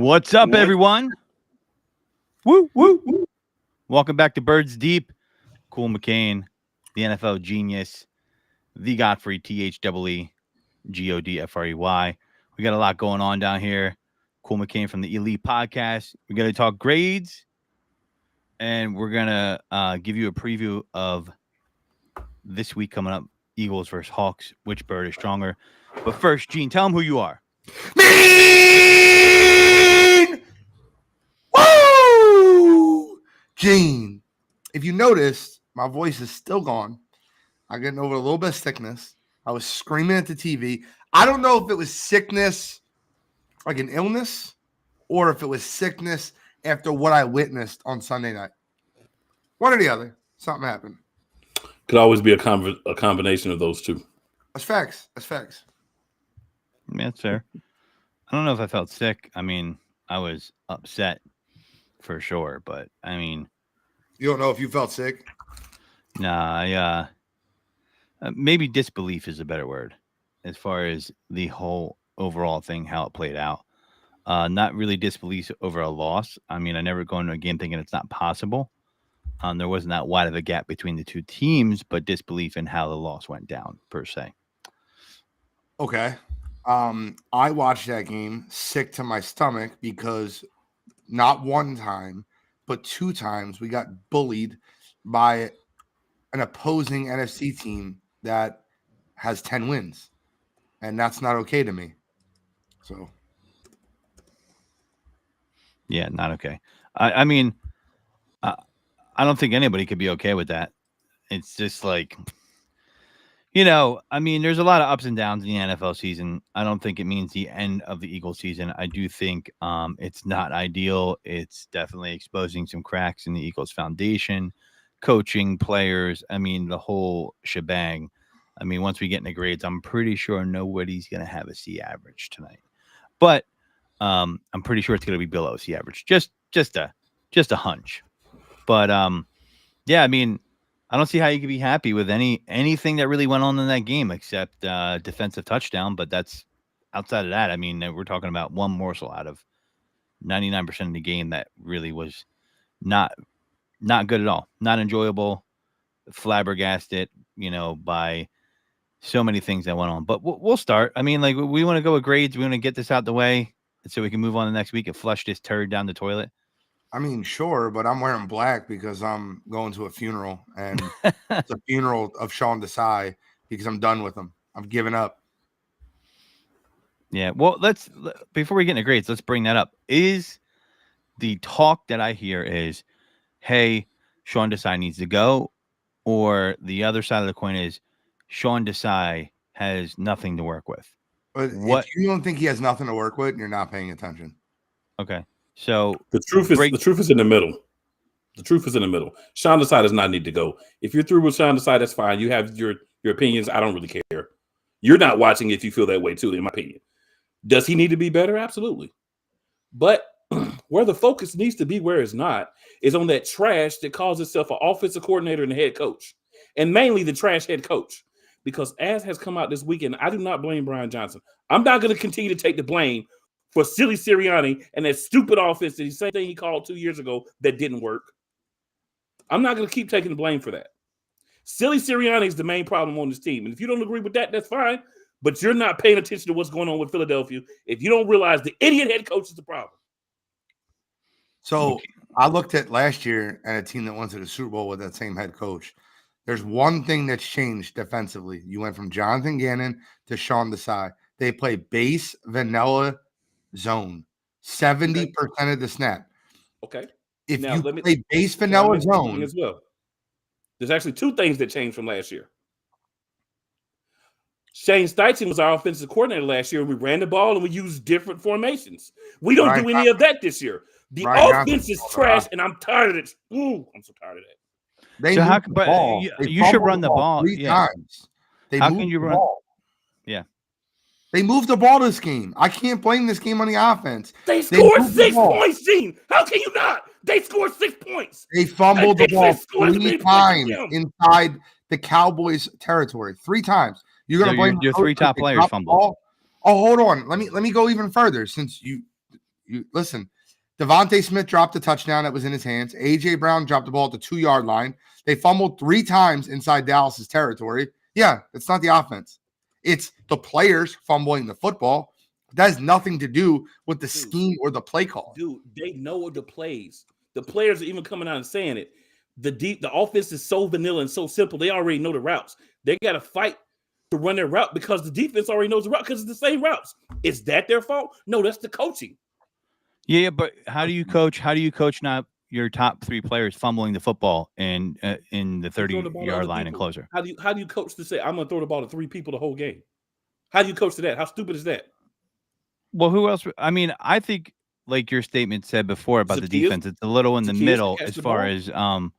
What's up, everyone? Woo, woo, woo. Welcome back to Birds Deep. Cool McCain, the NFL genius, the Godfrey, THEE, GODFREY. We got a lot going on down here. Cool McCain from the Elite Podcast. We're going to talk grades, and we're going to give you a preview of this week coming up, Eagles versus Hawks. Which bird is stronger? But first, Gene, tell them who you are. Mean! Woo! Gene, if you noticed, my voice is still gone. I'm getting over a little bit of sickness. I was screaming at the TV. I don't know if it was sickness, like an illness, or if it was sickness after what I witnessed on Sunday night. One or the other. Something happened. Could always be a combination of those two. That's facts. That's facts. Yeah, that's fair. I don't know if I felt sick. I mean, I was upset for sure, but I mean, You don't know if you felt sick? nah, maybe disbelief is a better word as far as the whole overall thing, how it played out. Not really disbelief over a loss. I mean, I never go into a game thinking it's not possible. There wasn't that wide of a gap between the two teams, but disbelief in how the loss went down per se. Okay. I watched that game sick to my stomach because not one time, but two times we got bullied by an opposing NFC team that has 10 wins. And that's not okay to me. So, Yeah, not okay. I mean, I don't think anybody could be okay with that. It's just like, I mean, there's a lot of ups and downs in the NFL season. I don't think it means the end of the Eagles season. I do think it's not ideal. It's definitely exposing some cracks in the Eagles foundation, coaching, players. I mean, the whole shebang. I mean, once we get into grades, I'm pretty sure nobody's going to have a C average tonight. But I'm pretty sure it's going to be below C average. Just a hunch. But yeah, I mean, I don't see how you could be happy with anything that really went on in that game except defensive touchdown. But that's outside of that. I mean, we're talking about one morsel out of 99% of the game that really was not good at all, not enjoyable, flabbergasted, by so many things that went on. But we'll start. I mean, like, we want to go with grades. We want to get this out the way so we can move on the next week and flush this turd down the toilet. I mean, sure, but I'm wearing black because I'm going to a funeral, and it's a funeral of Sean Desai because I'm done with him. I'm giving up. Yeah, well, before we get into grades, let's bring that up. Is the talk that I hear is, hey, Sean Desai needs to go, or the other side of the coin is Sean Desai has nothing to work with? But if you don't think he has nothing to work with, you're not paying attention. Okay. So the truth is in the middle. The truth is in the middle. Sean Desai does not need to go. If you're through with Sean Desai, that's fine. You have your opinions. I don't really care. You're not watching if you feel that way too, in my opinion. Does he need to be better? Absolutely. But where the focus needs to be, where it's not, is on that trash that calls itself an offensive coordinator and a head coach. And mainly the trash head coach. Because as has come out this weekend, I do not blame Brian Johnson. I'm not going to continue to take the blame for silly Sirianni and that stupid offense that same thing he called 2 years ago that didn't work. I'm not going to keep taking the blame for that. Silly Sirianni is the main problem on this team. And if you don't agree with that, that's fine. But you're not paying attention to what's going on with Philadelphia if you don't realize the idiot head coach is the problem. So I looked at last year at a team that went to the Super Bowl with that same head coach. There's one thing that's changed defensively. You went from Jonathan Gannon to Sean Desai. They play base vanilla zone 70% of the snap. Okay. If now, you play base vanilla zone as well, there's actually two things that changed from last year. Shane Steichen was our offensive coordinator last year. We ran the ball and we used different formations. We don't do any of that this year. The offense is trash, and I'm tired of it. Ooh, I'm so tired of that. You should run the ball three times. How can you run? Yeah. They moved the ball this game. I can't blame this game on the offense. They scored 6 points, Gene. How can you not? They scored 6 points. They fumbled the ball 3 times inside the Cowboys' territory. 3 times. You're gonna blame your 3 top players fumbled. Oh, hold on. Let me go even further since you You listen. Devontae Smith dropped a touchdown that was in his hands. A.J. Brown dropped the ball at the 2-yard line. They fumbled 3 times inside Dallas's territory. Yeah, it's not the offense. It's the players fumbling the football. That has nothing to do with the scheme or the play call. Dude, they know the plays. The players are even coming out and saying it. The offense is so vanilla and so simple. They already know the routes. They got to fight to run their route because the defense already knows the route because it's the same routes. Is that their fault? No, that's the coaching. Yeah, but how do you coach? How do you coach not your top 3 players fumbling the football in the 30-yard line and closer? How do you coach to say I'm going to throw the ball to 3 people the whole game? How do you coach to that? How stupid is that? Well, who else? I mean, I think like your statement said before about the defense, it's a little in the middle as far as on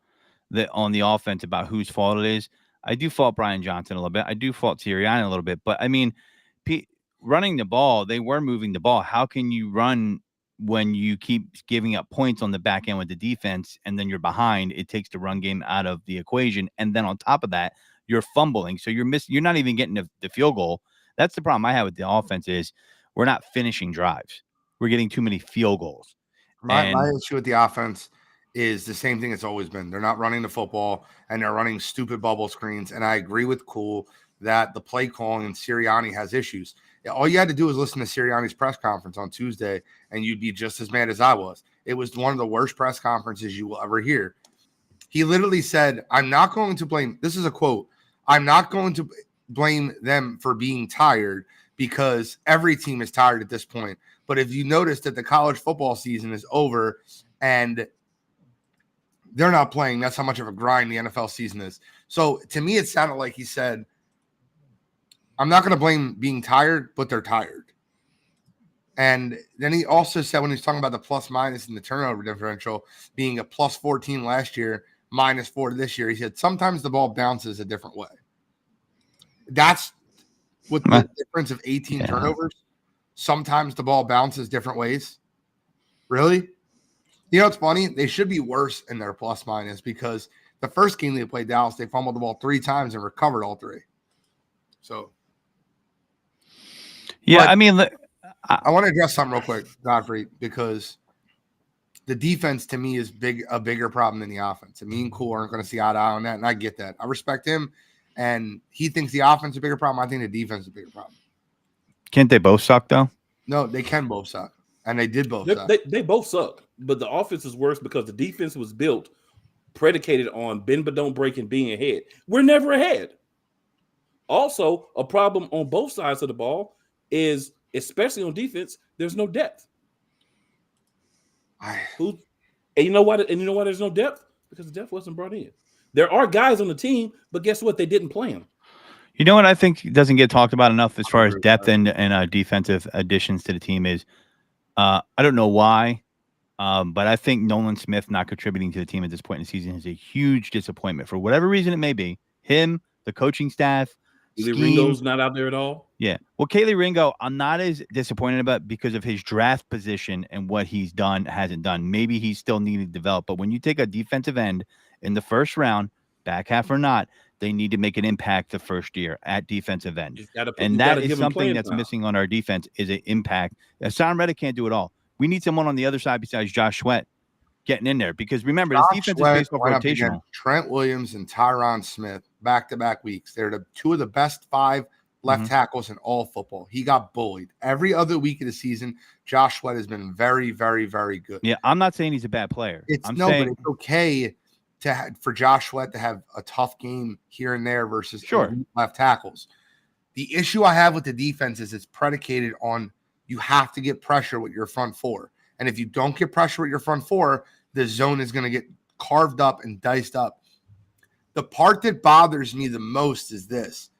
the offense about whose fault it is. I do fault Brian Johnson a little bit. I do fault Sirianni a little bit. But I mean, running the ball, they were moving the ball. How can you run when you keep giving up points on the back end with the defense and then you're behind? It takes the run game out of the equation. And then on top of that, you're fumbling. So you're not even getting the field goal. That's the problem I have with the offense is we're not finishing drives. We're getting too many field goals. My issue with the offense is the same thing it's always been. They're not running the football, and they're running stupid bubble screens. And I agree with Cool that the play calling and Sirianni has issues. All you had to do was listen to Sirianni's press conference on Tuesday, and you'd be just as mad as I was. It was one of the worst press conferences you will ever hear. He literally said, I'm not going to blame – this is a quote. I'm not going to blame them for being tired because every team is tired at this point. But if you notice that the college football season is over and they're not playing, that's how much of a grind the NFL season is. So to me, it sounded like he said, I'm not going to blame being tired, but they're tired. And then he also said when he was talking about the plus minus and the turnover differential being a plus 14 last year, minus 4 this year, he said sometimes the ball bounces a different way. That's with the difference of 18 turnovers. Sometimes the ball bounces different ways. Really? You know what's funny? They should be worse in their plus minus because the first game they played Dallas, they fumbled the ball 3 times and recovered all 3. So, yeah, I mean, I want to address something real quick, Godfrey, because the defense to me is a bigger problem than the offense. And me and Cool aren't going to see eye to eye on that, and I get that. I respect him, and he thinks the offense is a bigger problem. I think the defense is a bigger problem. Can't they both suck though? No, they can both suck, and they did both suck. They both suck, but the offense is worse because the defense was built predicated on bend but don't break and being ahead. We're never ahead. Also, a problem on both sides of the ball is, especially on defense, there's no depth. And you know why? And you know why there's no depth? Because the depth wasn't brought in. There are guys on the team, but guess what? They didn't play them. You know what I think doesn't get talked about enough as far as depth and defensive additions to the team is, I don't know why, but I think Nolan Smith not contributing to the team at this point in the season is a huge disappointment for whatever reason it may be. Him, the coaching staff. Ringo's not out there at all. Yeah. Well, Kaylee Ringo, I'm not as disappointed about because of his draft position and what he's done, hasn't done. Maybe he's still needing to develop. But when you take a defensive end in the first round, back half or not, they need to make an impact the first year at defensive end. And that is something that's missing on our defense is an impact. Sam Reddick can't do it all. We need someone on the other side besides Josh Sweat getting in there because remember, this defense is based off rotational. Trent Williams and Tyron Smith back-to-back weeks. They're the 2 of the best 5 left tackles in all football. He got bullied. Every other week of the season, Josh Sweat has been very, very, very good. Yeah, I'm not saying he's a bad player. But it's okay for Josh Sweat to have a tough game here and there versus left tackles. The issue I have with the defense is it's predicated on you have to get pressure with your front 4. And if you don't get pressure with your front 4, the zone is going to get carved up and diced up. The part that bothers me the most is this.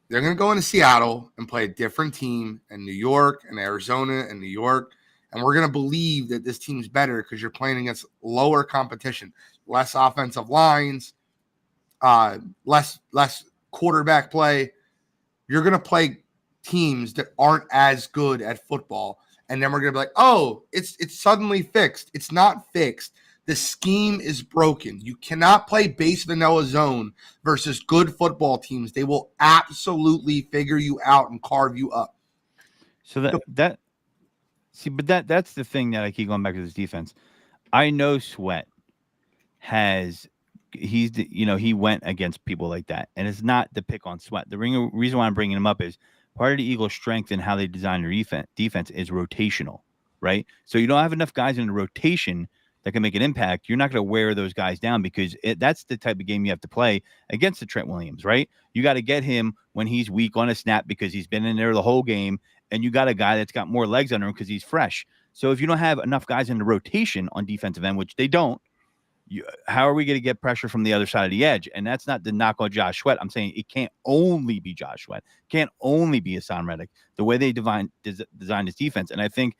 They're going to go into Seattle and play a different team in New York and Arizona and New York. And we're going to believe that this team's better because you're playing against lower competition, less offensive lines, less quarterback play. You're going to play teams that aren't as good at football. And then we're going to be like, oh, it's suddenly fixed. It's not fixed. The scheme is broken. You cannot play base vanilla zone versus good football teams. They will absolutely figure you out and carve you up. So See, but that's the thing that I keep going back to this defense. I know Sweat has he went against people like that, and it's not to pick on Sweat. The reason why I'm bringing him up is part of the Eagles' strength in how they design their defense is rotational, right? So you don't have enough guys in the rotation that can make an impact. You're not going to wear those guys down because that's the type of game you have to play against the Trent Williams, right? You got to get him when he's weak on a snap because he's been in there the whole game, and you got a guy that's got more legs under him because he's fresh. So if you don't have enough guys in the rotation on defensive end, which they don't, how are we going to get pressure from the other side of the edge? And that's not the knock on Josh Sweat. I'm saying it can't only be Josh Sweat. It can't only be Hassan Reddick, the way they designed his defense. And I think,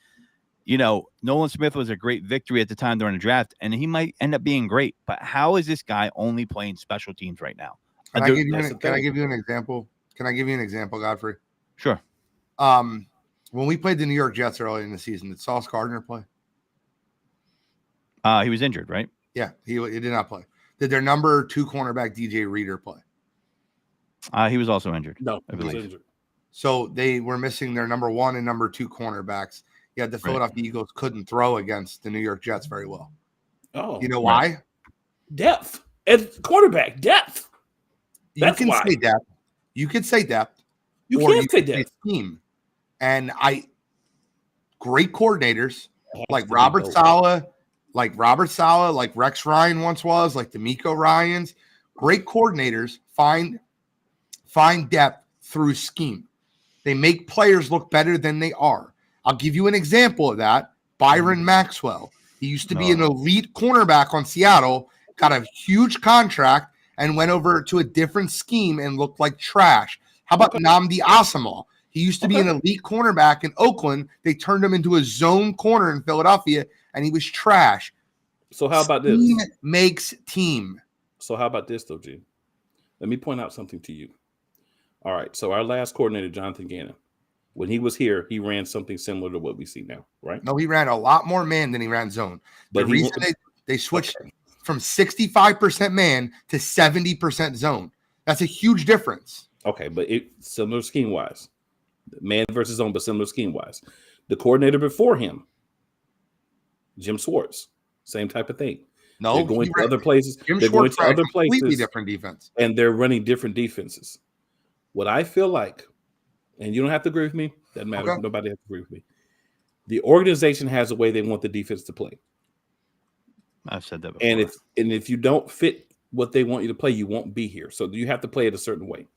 Nolan Smith was a great victory at the time during the draft, and he might end up being great. But how is this guy only playing special teams right now? Can I give you an example? Godfrey? Sure. When we played the New York Jets early in the season, did Sauce Gardner play? He was injured, right? Yeah, he did not play. Did their number 2 cornerback DJ Reader play? He was also injured. No, I believe. Injured. So they were missing their number 1 and number 2 cornerbacks. Yet the Philadelphia Eagles couldn't throw against the New York Jets very well. Oh, you know why? Depth at quarterback. Depth. That's you can why. say depth. You could say depth. You can't say depth. Team. And great coordinators like Robert Saleh, like Rex Ryan once was, like D'Amico Ryans. Great coordinators find depth through scheme. They make players look better than they are. I'll give you an example of that. Byron Maxwell. He used to be an elite cornerback on Seattle, got a huge contract, and went over to a different scheme and looked like trash. How about Nnamdi Asomugha? He used to be an elite cornerback in Oakland. They turned him into a zone corner in Philadelphia, and he was trash. So how about this? Team makes team. So how about this, though, G? Let me point out something to you. All right, so our last coordinator, Jonathan Gannon, when he was here, he ran something similar to what we see now, right? No, he ran a lot more man than he ran zone. The But reason they switched from 65% man to 70% zone. That's a huge difference. Okay, but similar scheme-wise. Man versus zone, but similar scheme-wise. The coordinator before him, Jim Schwartz, same type of thing. No, they're going to other places. They're going to other places. Completely different defense. And they're running different defenses. What I feel like, and you don't have to agree with me, doesn't matter. Okay. Nobody has to agree with me. The organization has a way they want the defense to play. I've said that before. And if you don't fit what they want you to play, you won't be here. So you have to play it a certain way.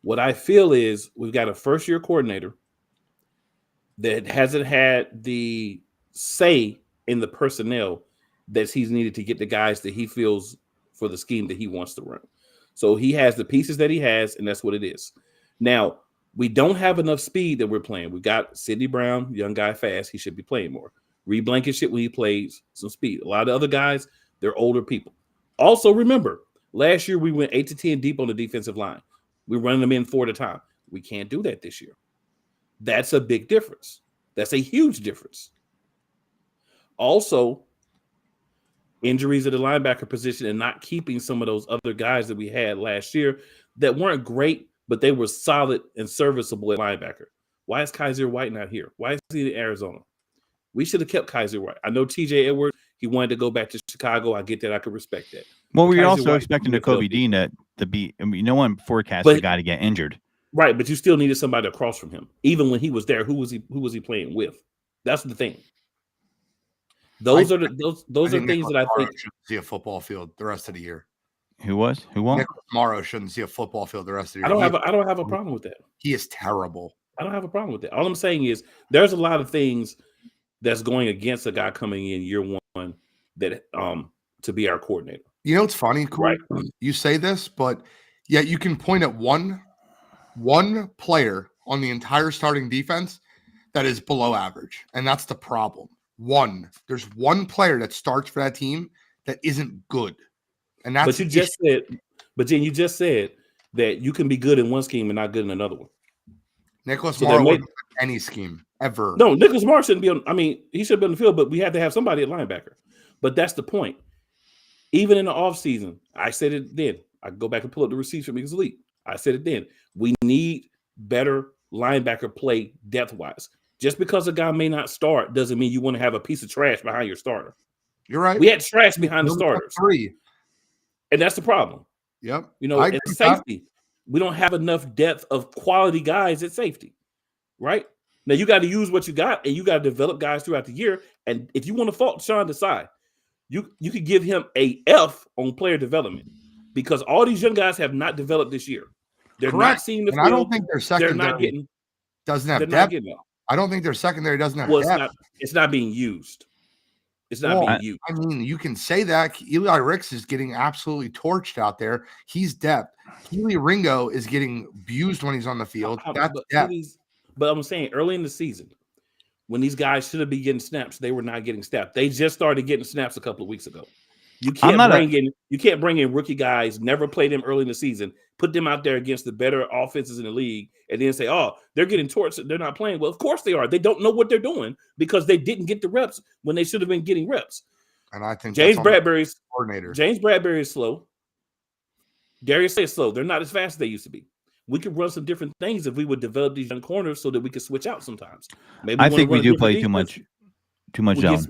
What I feel is we've got a first-year coordinator that hasn't had the say in the personnel that he's needed to get the guys that he feels for the scheme that he wants to run. So he has the pieces that he has, and that's what it is. Now, we don't have enough speed that we're playing. We got Sidney Brown, young guy, fast. He should be playing more. Reed Blankenship when he plays some speed. A lot of other guys, they're older people. Also, remember, last year we went 8 to 10 deep on the defensive line. We're running them in 4 at a time. We can't do that this year. That's a big difference. That's a huge difference. Also, injuries at the linebacker position and not keeping some of those other guys that we had last year that weren't great, but they were solid and serviceable at linebacker. Why is Kaiser White not here? Why is he in Arizona? We should have kept Kaiser White. I know TJ Edwards, he wanted to go back to Chicago. I get that. I could respect that. Well, we were also expecting Jacoby Dean to be, no one forecast the guy to get injured. Right, but you still needed somebody across from him. Even when he was there, who was he playing with? That's the thing. Those are things that I think shouldn't see a football field the rest of the year. Who won't? Nicholas Morrow shouldn't see a football field the rest of the year. I don't have a problem with that. He is terrible. I don't have a problem with that. All I'm saying is there's a lot of things that's going against a guy coming in year one that to be our coordinator. You know, it's funny, Cool. Right. You say this, but yet you can point at one player on the entire starting defense that is below average, and that's the problem. There's one player that starts for that team that isn't good, and that's. But you just said that you can be good in one scheme and not good in another one. Nicholas Morrow wouldn't play any scheme ever. No, Nicholas Morrow shouldn't be on. I mean, he should be on the field, but we have to have somebody at linebacker. But that's the point. Even in the offseason, I said it then. I can go back and pull up the receipts from Elite. I said it then. We need better linebacker play depth-wise. Just because a guy may not start doesn't mean you want to have a piece of trash behind your starter. You're right. We had trash behind the starters. 3. And that's the problem. Yep. It's safety. We don't have enough depth of quality guys at safety, right? Now, you got to use what you got, and you got to develop guys throughout the year. And if you want to fault Sean Desai, you could give him a F on player development because all these young guys have not developed this year. They're not seeing the field. I don't think their secondary doesn't have depth. I don't think their secondary doesn't have depth. It's not being used. It's not being used. I mean, you can say that. Eli Ricks is getting absolutely torched out there. He's depth. Keely Ringo is getting abused when he's on the field. That's depth. But I'm saying early in the season, when these guys should have been getting snaps, they were not getting snaps. They just started getting snaps a couple of weeks ago. You can't bring in rookie guys, never played them early in the season, put them out there against the better offenses in the league, and then say, oh, they're getting torched, they're not playing. Well, of course they are. They don't know what they're doing because they didn't get the reps when they should have been getting reps. And I think James Bradbury's coordinator. James Bradbury is slow. Darius Slay is slow. They're not as fast as they used to be. We could run some different things if we would develop these young corners so that we could switch out sometimes. Maybe I think we do play too much zone.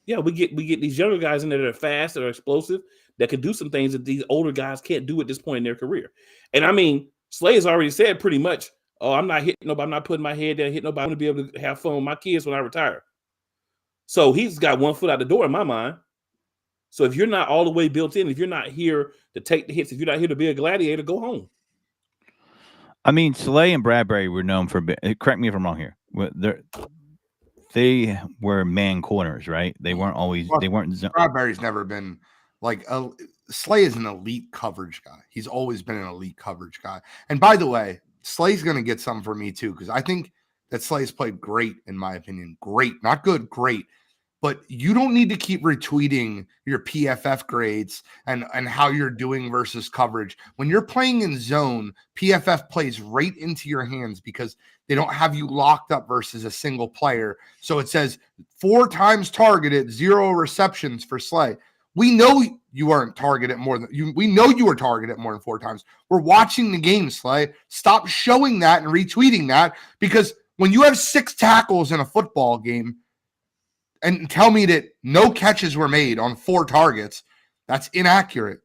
We get these younger guys in there that are fast, that are explosive, that can do some things that these older guys can't do at this point in their career. And I mean, Slay has already said pretty much, oh, I'm not hitting nobody, I'm not putting my head down, hitting nobody. I want to be able to have fun with my kids when I retire. So he's got one foot out the door in my mind. So if you're not all the way built in, if you're not here to take the hits, if you're not here to be a gladiator, go home. I mean, Slay and Bradbury were known for, correct me if I'm wrong here, they were man corners, right? They weren't always, they weren't. Bradbury's never been like, Slay is an elite coverage guy. He's always been an elite coverage guy. And by the way, Slay's going to get some for me too, because I think that Slay's played great, in my opinion. Great, not good, great. But you don't need to keep retweeting your PFF grades and how you're doing versus coverage. When you're playing in zone, PFF plays right into your hands because they don't have you locked up versus a single player. So it says 4 times targeted, 0 receptions for Slay. We know you weren't targeted more than you. We know you were targeted more than 4 times. We're watching the game, Slay. Stop showing that and retweeting that, because when you have 6 tackles in a football game, and tell me that no catches were made on 4 targets, that's inaccurate.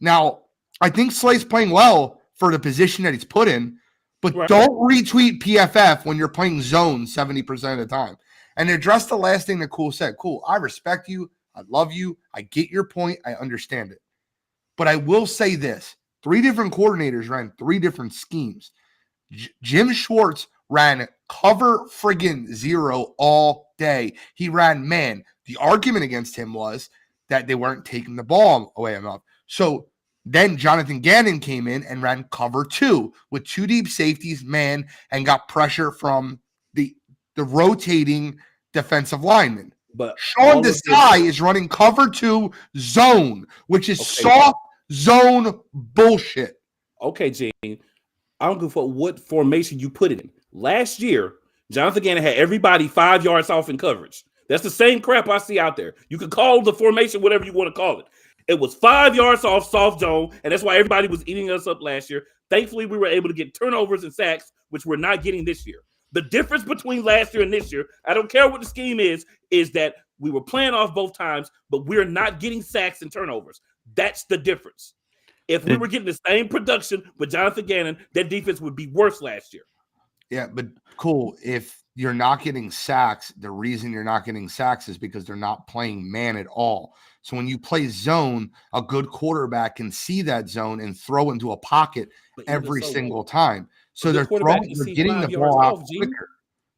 Now, I think Slay's playing well for the position that he's put in, but don't retweet PFF when you're playing zone 70% of the time. And address the last thing that Cool said. Cool, I respect you. I love you. I get your point. I understand it. But I will say this. 3 different coordinators ran 3 different schemes. Jim Schwartz ran cover friggin' 0 all day. He ran man. The argument against him was that they weren't taking the ball away enough. So then Jonathan Gannon came in and ran cover 2 with 2 deep safeties, man, and got pressure from the rotating defensive lineman. But Sean Desai is running cover 2 zone, which is soft zone bullshit. Okay, Gene. I don't give a fuck what formation you put it in. Last year, Jonathan Gannon had everybody 5 yards off in coverage. That's the same crap I see out there. You can call the formation whatever you want to call it. It was 5 yards off soft zone, and that's why everybody was eating us up last year. Thankfully, we were able to get turnovers and sacks, which we're not getting this year. The difference between last year and this year, I don't care what the scheme is that we were playing off both times, but we're not getting sacks and turnovers. That's the difference. If we were getting the same production with Jonathan Gannon, that defense would be worse last year. Yeah, but cool. If you're not getting sacks, the reason you're not getting sacks is because they're not playing man at all. So when you play zone, a good quarterback can see that zone and throw into a pocket every single time. So they're getting the ball out quicker.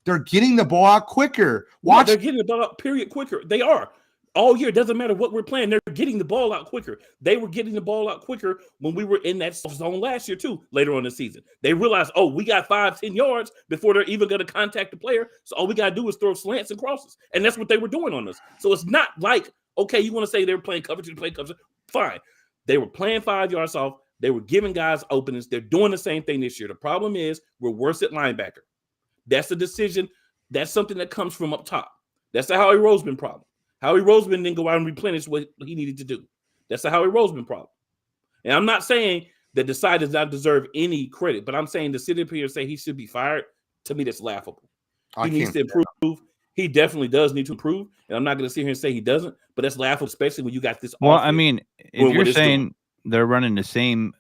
They're getting the ball out quicker. Watch, they're getting the ball out, period, quicker. They are. All year, it doesn't matter what we're playing. They're getting the ball out quicker. They were getting the ball out quicker when we were in that zone last year, too, later on in the season. They realized, oh, we got 5-10 yards before they're even going to contact the player. So all we got to do is throw slants and crosses. And that's what they were doing on us. So it's not like, okay, you want to say they were playing coverage to play coverage. Fine. They were playing 5 yards off. They were giving guys openings. They're doing the same thing this year. The problem is we're worse at linebacker. That's a decision. That's something that comes from up top. That's the Howie Roseman problem. Howie Roseman didn't go out and replenish what he needed to do. That's the Howie Roseman problem. And I'm not saying that Desai does not deserve any credit, but I'm saying to sit up here and say he should be fired, to me, that's laughable. He needs to improve. He definitely does need to improve. And I'm not going to sit here and say he doesn't, but that's laughable, especially when you got this. Well, I mean, if you're saying doing. They're running the same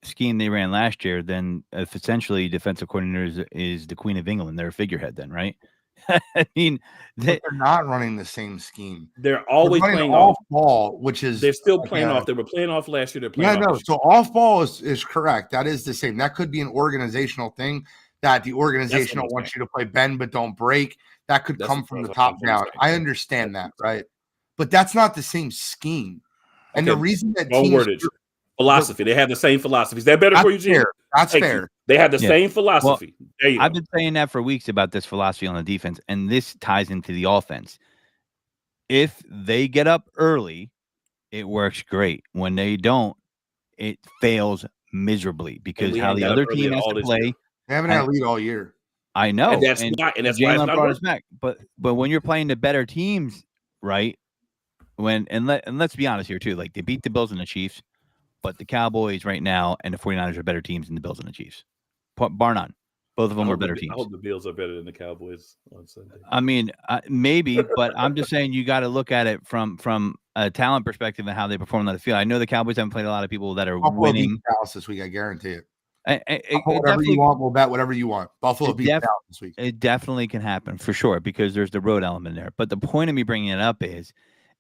scheme they ran last year, then if essentially defensive coordinator is the Queen of England, they're a figurehead then, right? I mean, they're not running the same scheme. They're always playing off ball, which is they're still playing off. They were playing off last year. They're playing off. So off ball is correct. That is the same. That could be an organizational thing that the organization wants you to play bend but don't break. That could come from the top down. I understand that, right? But that's not the same scheme. And the reason that philosophy, they have the same philosophy. Is that better for you, Jim? That's fair. They have the same philosophy. Well, there you go. I've been saying that for weeks about this philosophy on the defense, and this ties into the offense. If they get up early, it works great. When they don't, it fails miserably because how the other team has to play. They haven't had a lead all year. I know, and that's why Jalen brought us back. But when you're playing the better teams, right? Let's be honest here too. Like they beat the Bills and the Chiefs, but the Cowboys right now and the 49ers are better teams than the Bills and the Chiefs. Bar none. Both of them are better teams. I hope the Bills are better than the Cowboys on Sunday. I mean, maybe, but I'm just saying you got to look at it from a talent perspective and how they perform on the field. I know the Cowboys haven't played a lot of people that are winning. Dallas this week, I guarantee it. Whatever you want, we'll bet whatever you want. Buffalo beat Dallas this week. It definitely can happen for sure because there's the road element there. But the point of me bringing it up is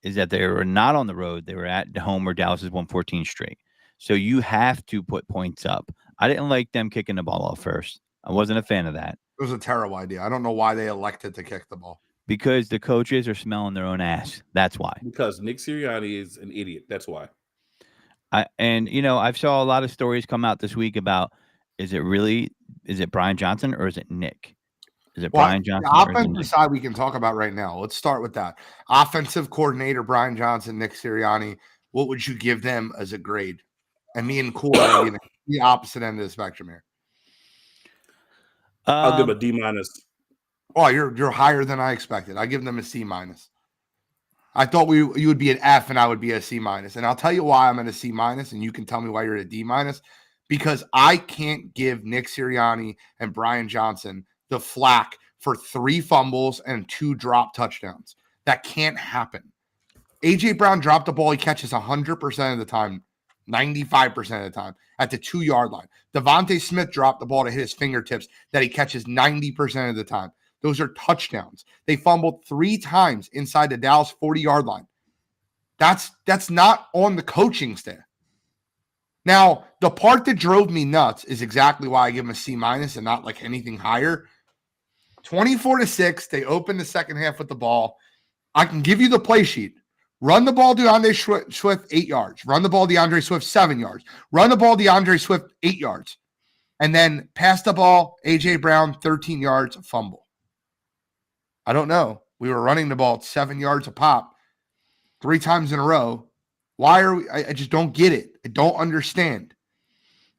that they were not on the road. They were at home where Dallas has won 14 straight. So you have to put points up. I didn't like them kicking the ball off first. I wasn't a fan of that. It was a terrible idea. I don't know why they elected to kick the ball. Because the coaches are smelling their own ass. That's why. Because Nick Sirianni is an idiot. That's why. I've saw a lot of stories come out this week about is it Brian Johnson or is it Nick? Is it Brian Johnson? The offensive side we can talk about right now. Let's start with that. Offensive coordinator Brian Johnson, Nick Sirianni. What would you give them as a grade? And me and Cool are the opposite end of the spectrum here. I'll give a D minus. Oh, you're higher than I expected. I give them a C minus. I thought you would be an F and I would be a C minus. And I'll tell you why I'm at a C minus, and you can tell me why you're at a D minus. Because I can't give Nick Sirianni and Brian Johnson the flack for 3 fumbles and 2 drop touchdowns. That can't happen. A.J. Brown dropped the ball. He catches 100% of the time, 95% of the time at the 2-yard line. Devontae Smith dropped the ball to hit his fingertips that he catches 90% of the time. Those are touchdowns. They fumbled 3 times inside the Dallas 40-yard line. That's not on the coaching staff. Now, the part that drove me nuts is exactly why I give them a C minus and not like anything higher. 24-6, they open the second half with the ball. I can give you the play sheet. Run the ball DeAndre Swift 8 yards. Run the ball DeAndre Swift 7 yards. Run the ball DeAndre Swift 8 yards. And then pass the ball, A.J. Brown 13 yards, fumble. I don't know. We were running the ball at 7 yards a pop 3 times in a row. Why are we? I just don't get it. I don't understand.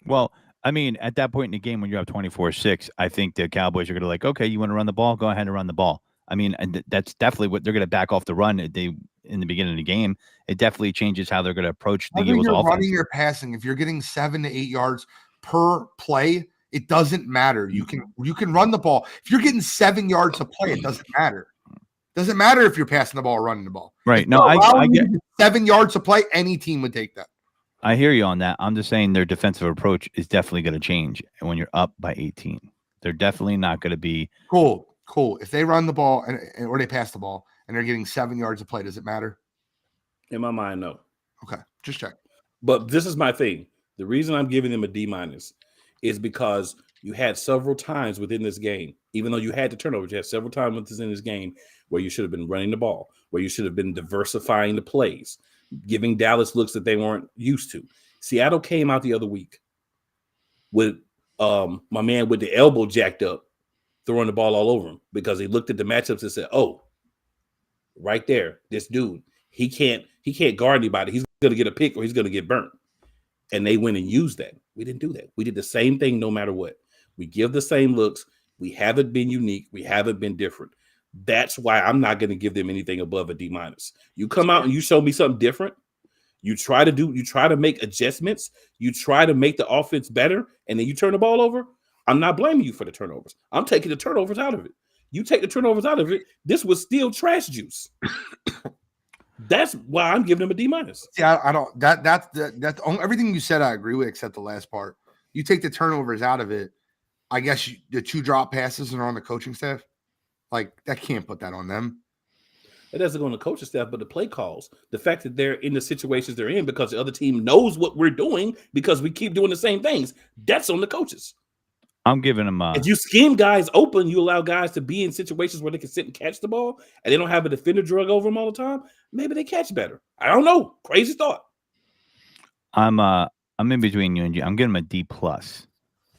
Well, I mean, at that point in the game when you're up 24-6, I think the Cowboys are going to like, okay, you want to run the ball? Go ahead and run the ball. I mean, and that's definitely what they're going to back off the run. In the beginning of the game, it definitely changes how they're going to approach the Eagles' offense. Running or passing, if you're getting 7 to 8 yards per play, it doesn't matter. You can run the ball. If you're getting 7 yards to play, it doesn't matter. Doesn't matter if you're passing the ball or running the ball. Right. No, I get 7 yards to play. Any team would take that. I hear you on that. I'm just saying their defensive approach is definitely going to change. And when you're up by 18, they're definitely not going to be cool. If they run the ball or they pass the ball and they're getting 7 yards to play, does it matter? In my mind, no. Okay, just check. But this is my thing. The reason I'm giving them a D minus is because you had several times within this game, even though you had the turnovers, you had several times within this game where you should have been running the ball, where you should have been diversifying the plays, giving Dallas looks that they weren't used to. Seattle came out the other week with my man with the elbow jacked up, throwing the ball all over him because he looked at the matchups and said, oh, right there, this dude, he can't guard anybody. He's going to get a pick or he's going to get burnt. And they went and used that. We didn't do that. We did the same thing no matter what. We give the same looks. We haven't been unique. We haven't been different. That's why I'm not going to give them anything above a D minus. You come out and you show me something different. You try to make adjustments. You try to make the offense better, and then you turn the ball over. I'm not blaming you for the turnovers. I'm taking the turnovers out of it You take the turnovers out of it, this was still trash juice. That's why I'm giving him a D-. Yeah, I don't. That's everything you said. I agree with, except the last part. You take the turnovers out of it. I guess the 2 drop passes are on the coaching staff. Like, that can't put that on them. It doesn't go on the coaching staff, but the play calls, the fact that they're in the situations they're in because the other team knows what we're doing because we keep doing the same things. That's on the coaches. I'm giving them. If you scheme guys open, you allow guys to be in situations where they can sit and catch the ball, and they don't have a defender drug over them all the time. Maybe they catch better. I don't know. Crazy thought. I'm in between you and G. I'm giving them a D plus.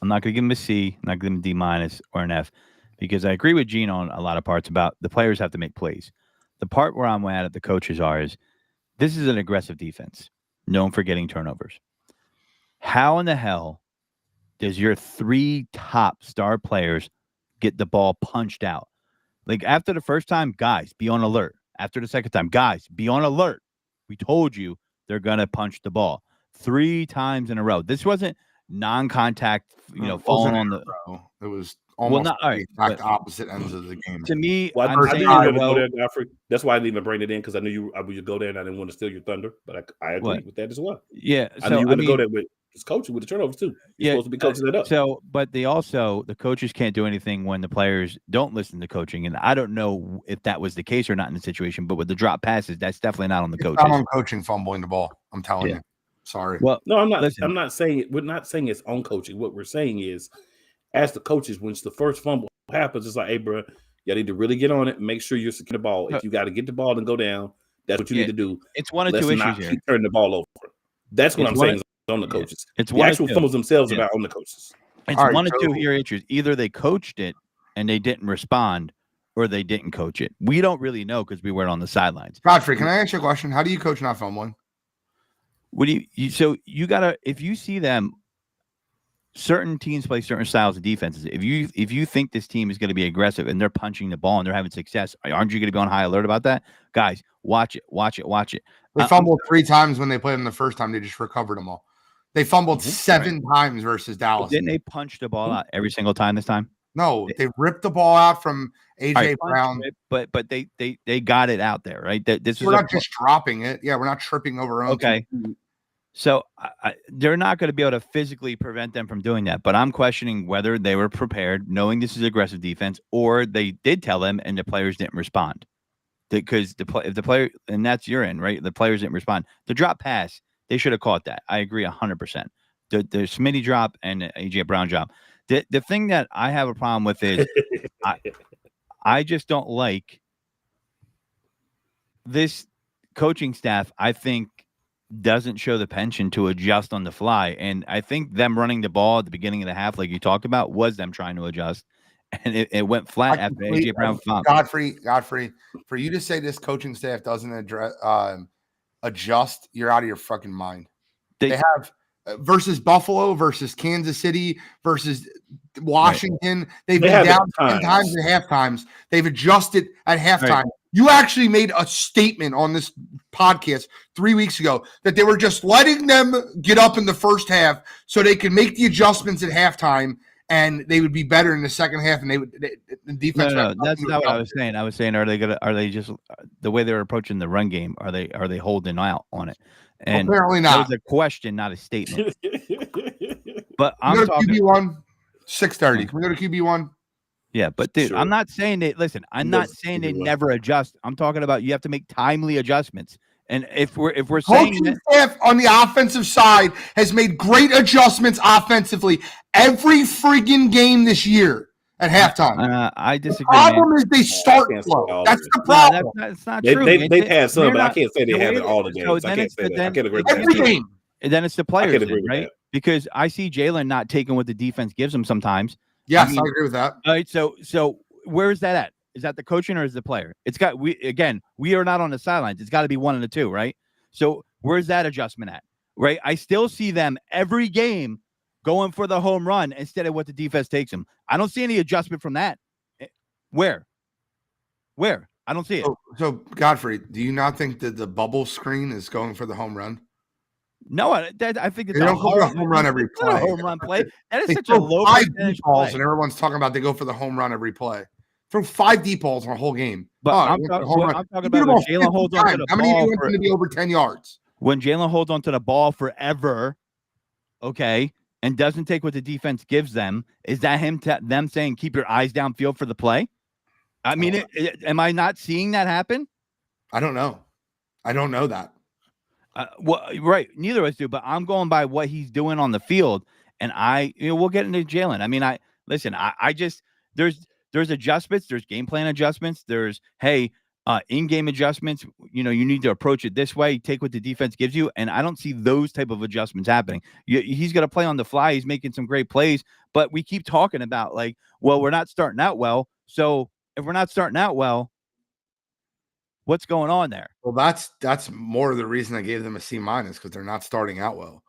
I'm not going to give them a C. I'm not going to give them a D- or an F because I agree with Gene on a lot of parts about the players have to make plays. The part where I'm at the coaches is this is an aggressive defense known for getting turnovers. How in the hell does your 3 top star players get the ball punched out? Like, after the first time, guys, be on alert. After the second time, guys, be on alert. We told you they're going to punch the ball 3 times in a row. This wasn't non-contact, falling on the – It was almost the exact opposite ends of the game. To me, well, I'm saying go there, Godfrey. That's why I didn't even bring it in because I knew you would go there and I didn't want to steal your thunder. But I agree with that as well. Yeah. I knew you would go there with his coaching with the turnovers too. You're supposed to be coaching it up. So, but the coaches can't do anything when the players don't listen to coaching. And I don't know if that was the case or not in the situation, but with the drop passes, that's definitely not on the coaches. Not on coaching fumbling the ball. I'm telling you. Sorry. Well, no, I'm not. Listen, I'm not saying it. We're not saying it's on coaching. What we're saying is, as the coaches, when the first fumble happens, it's like, hey, bro, you need to really get on it and make sure you're securing the ball. If you got to get the ball and go down, that's what you need to do. It's one of 2 issues here. Keep turning the ball over. That's what I'm saying is on the coaches. It's the actual fumbles themselves are not on the coaches. It's one of 2 here issues. Either they coached it and they didn't respond, or they didn't coach it. We don't really know because we weren't on the sidelines. Godfrey, can I ask you a question? How do you coach not fumbling? What do you gotta, if you see them, certain teams play certain styles of defenses. If you think this team is going to be aggressive and they're punching the ball and they're having success, aren't you going to be on high alert about that? Guys, watch it. They fumbled 3 times when they played them the first time. They just recovered them all. They fumbled 7 times versus Dallas. But didn't they punch the ball out every single time this time? No, they ripped the ball out from AJ Brown. But they got it out there, right? We're not just dropping it. Yeah, we're not tripping over our own. Okay. So they're not going to be able to physically prevent them from doing that. But I'm questioning whether they were prepared, knowing this is aggressive defense, or they did tell them and the players didn't respond. Because if the player, and that's your end, right? The players didn't respond. The drop pass, they should have caught that. I agree 100%. The Smitty drop and the AJ Brown drop. The thing that I have a problem with is I just don't like this coaching staff. I think doesn't show the penchant to adjust on the fly. And I think them running the ball at the beginning of the half, like you talked about, was them trying to adjust. And it went flat after AJ Brown. Godfrey, for you to say this coaching staff doesn't adjust, you're out of your fucking mind. They have versus Buffalo, versus Kansas City, versus Washington. Right. They've been down 10 times at halftimes. They've adjusted at halftime. Right. You actually made a statement on this podcast 3 weeks ago that they were just letting them get up in the first half so they could make the adjustments at halftime and they would be better in the second half. And the defense. No, that's not what I was saying. I was saying, are they just the way they're approaching the run game? Are they holding out on it? And apparently not. That was a question, not a statement. But I'm talking QB1 6:30. Can we go to QB1? Yeah, but dude, sure. I'm not saying that. Listen, I'm not saying they never adjust. I'm talking about you have to make timely adjustments. And if we're saying coaching staff on the offensive side has made great adjustments offensively every friggin' game this year at halftime. I disagree. The problem is they start slow. That's the problem. That's not true. They've had some, but I can't say they have it all the games. So I can't say that. I can't agree with every game. And then it's the players, right? Because I see Jalen not taking what the defense gives him sometimes. Yes, I agree with that. All right, so where is that at? Is that the coaching or is the player? We are not on the sidelines. It's got to be one of the two, right? So where's that adjustment at? Right? I still see them every game going for the home run instead of what the defense takes them. I don't see any adjustment from that. Where? I don't see it. So Godfrey, do you not think that the bubble screen is going for the home run? No, I think it's a home run every play. A home run play. That is such a low percentage balls, play. And everyone's talking about they go for the home run every play. Throw 5 deep balls in a whole game. But Oh, I'm talking about when Jalen holds onto the How many of ball you want him to be over 10 yards? when Jalen holds onto the ball forever, okay, and doesn't take what the defense gives them. Is that them saying keep your eyes downfield for the play? I mean, am I not seeing that happen? I don't know. I don't know that. Well, right. Neither of us do, but I'm going by what he's doing on the field. And we'll get into Jalen. I mean, I just, there's adjustments, there's game plan adjustments. There's, hey, in-game adjustments, you need to approach it this way, take what the defense gives you. And I don't see those type of adjustments happening. He's going to play on the fly. He's making some great plays, but we keep talking about like, well, we're not starting out well. So if we're not starting out well, what's going on there? Well, that's more of the reason I gave them a C- because they're not starting out well,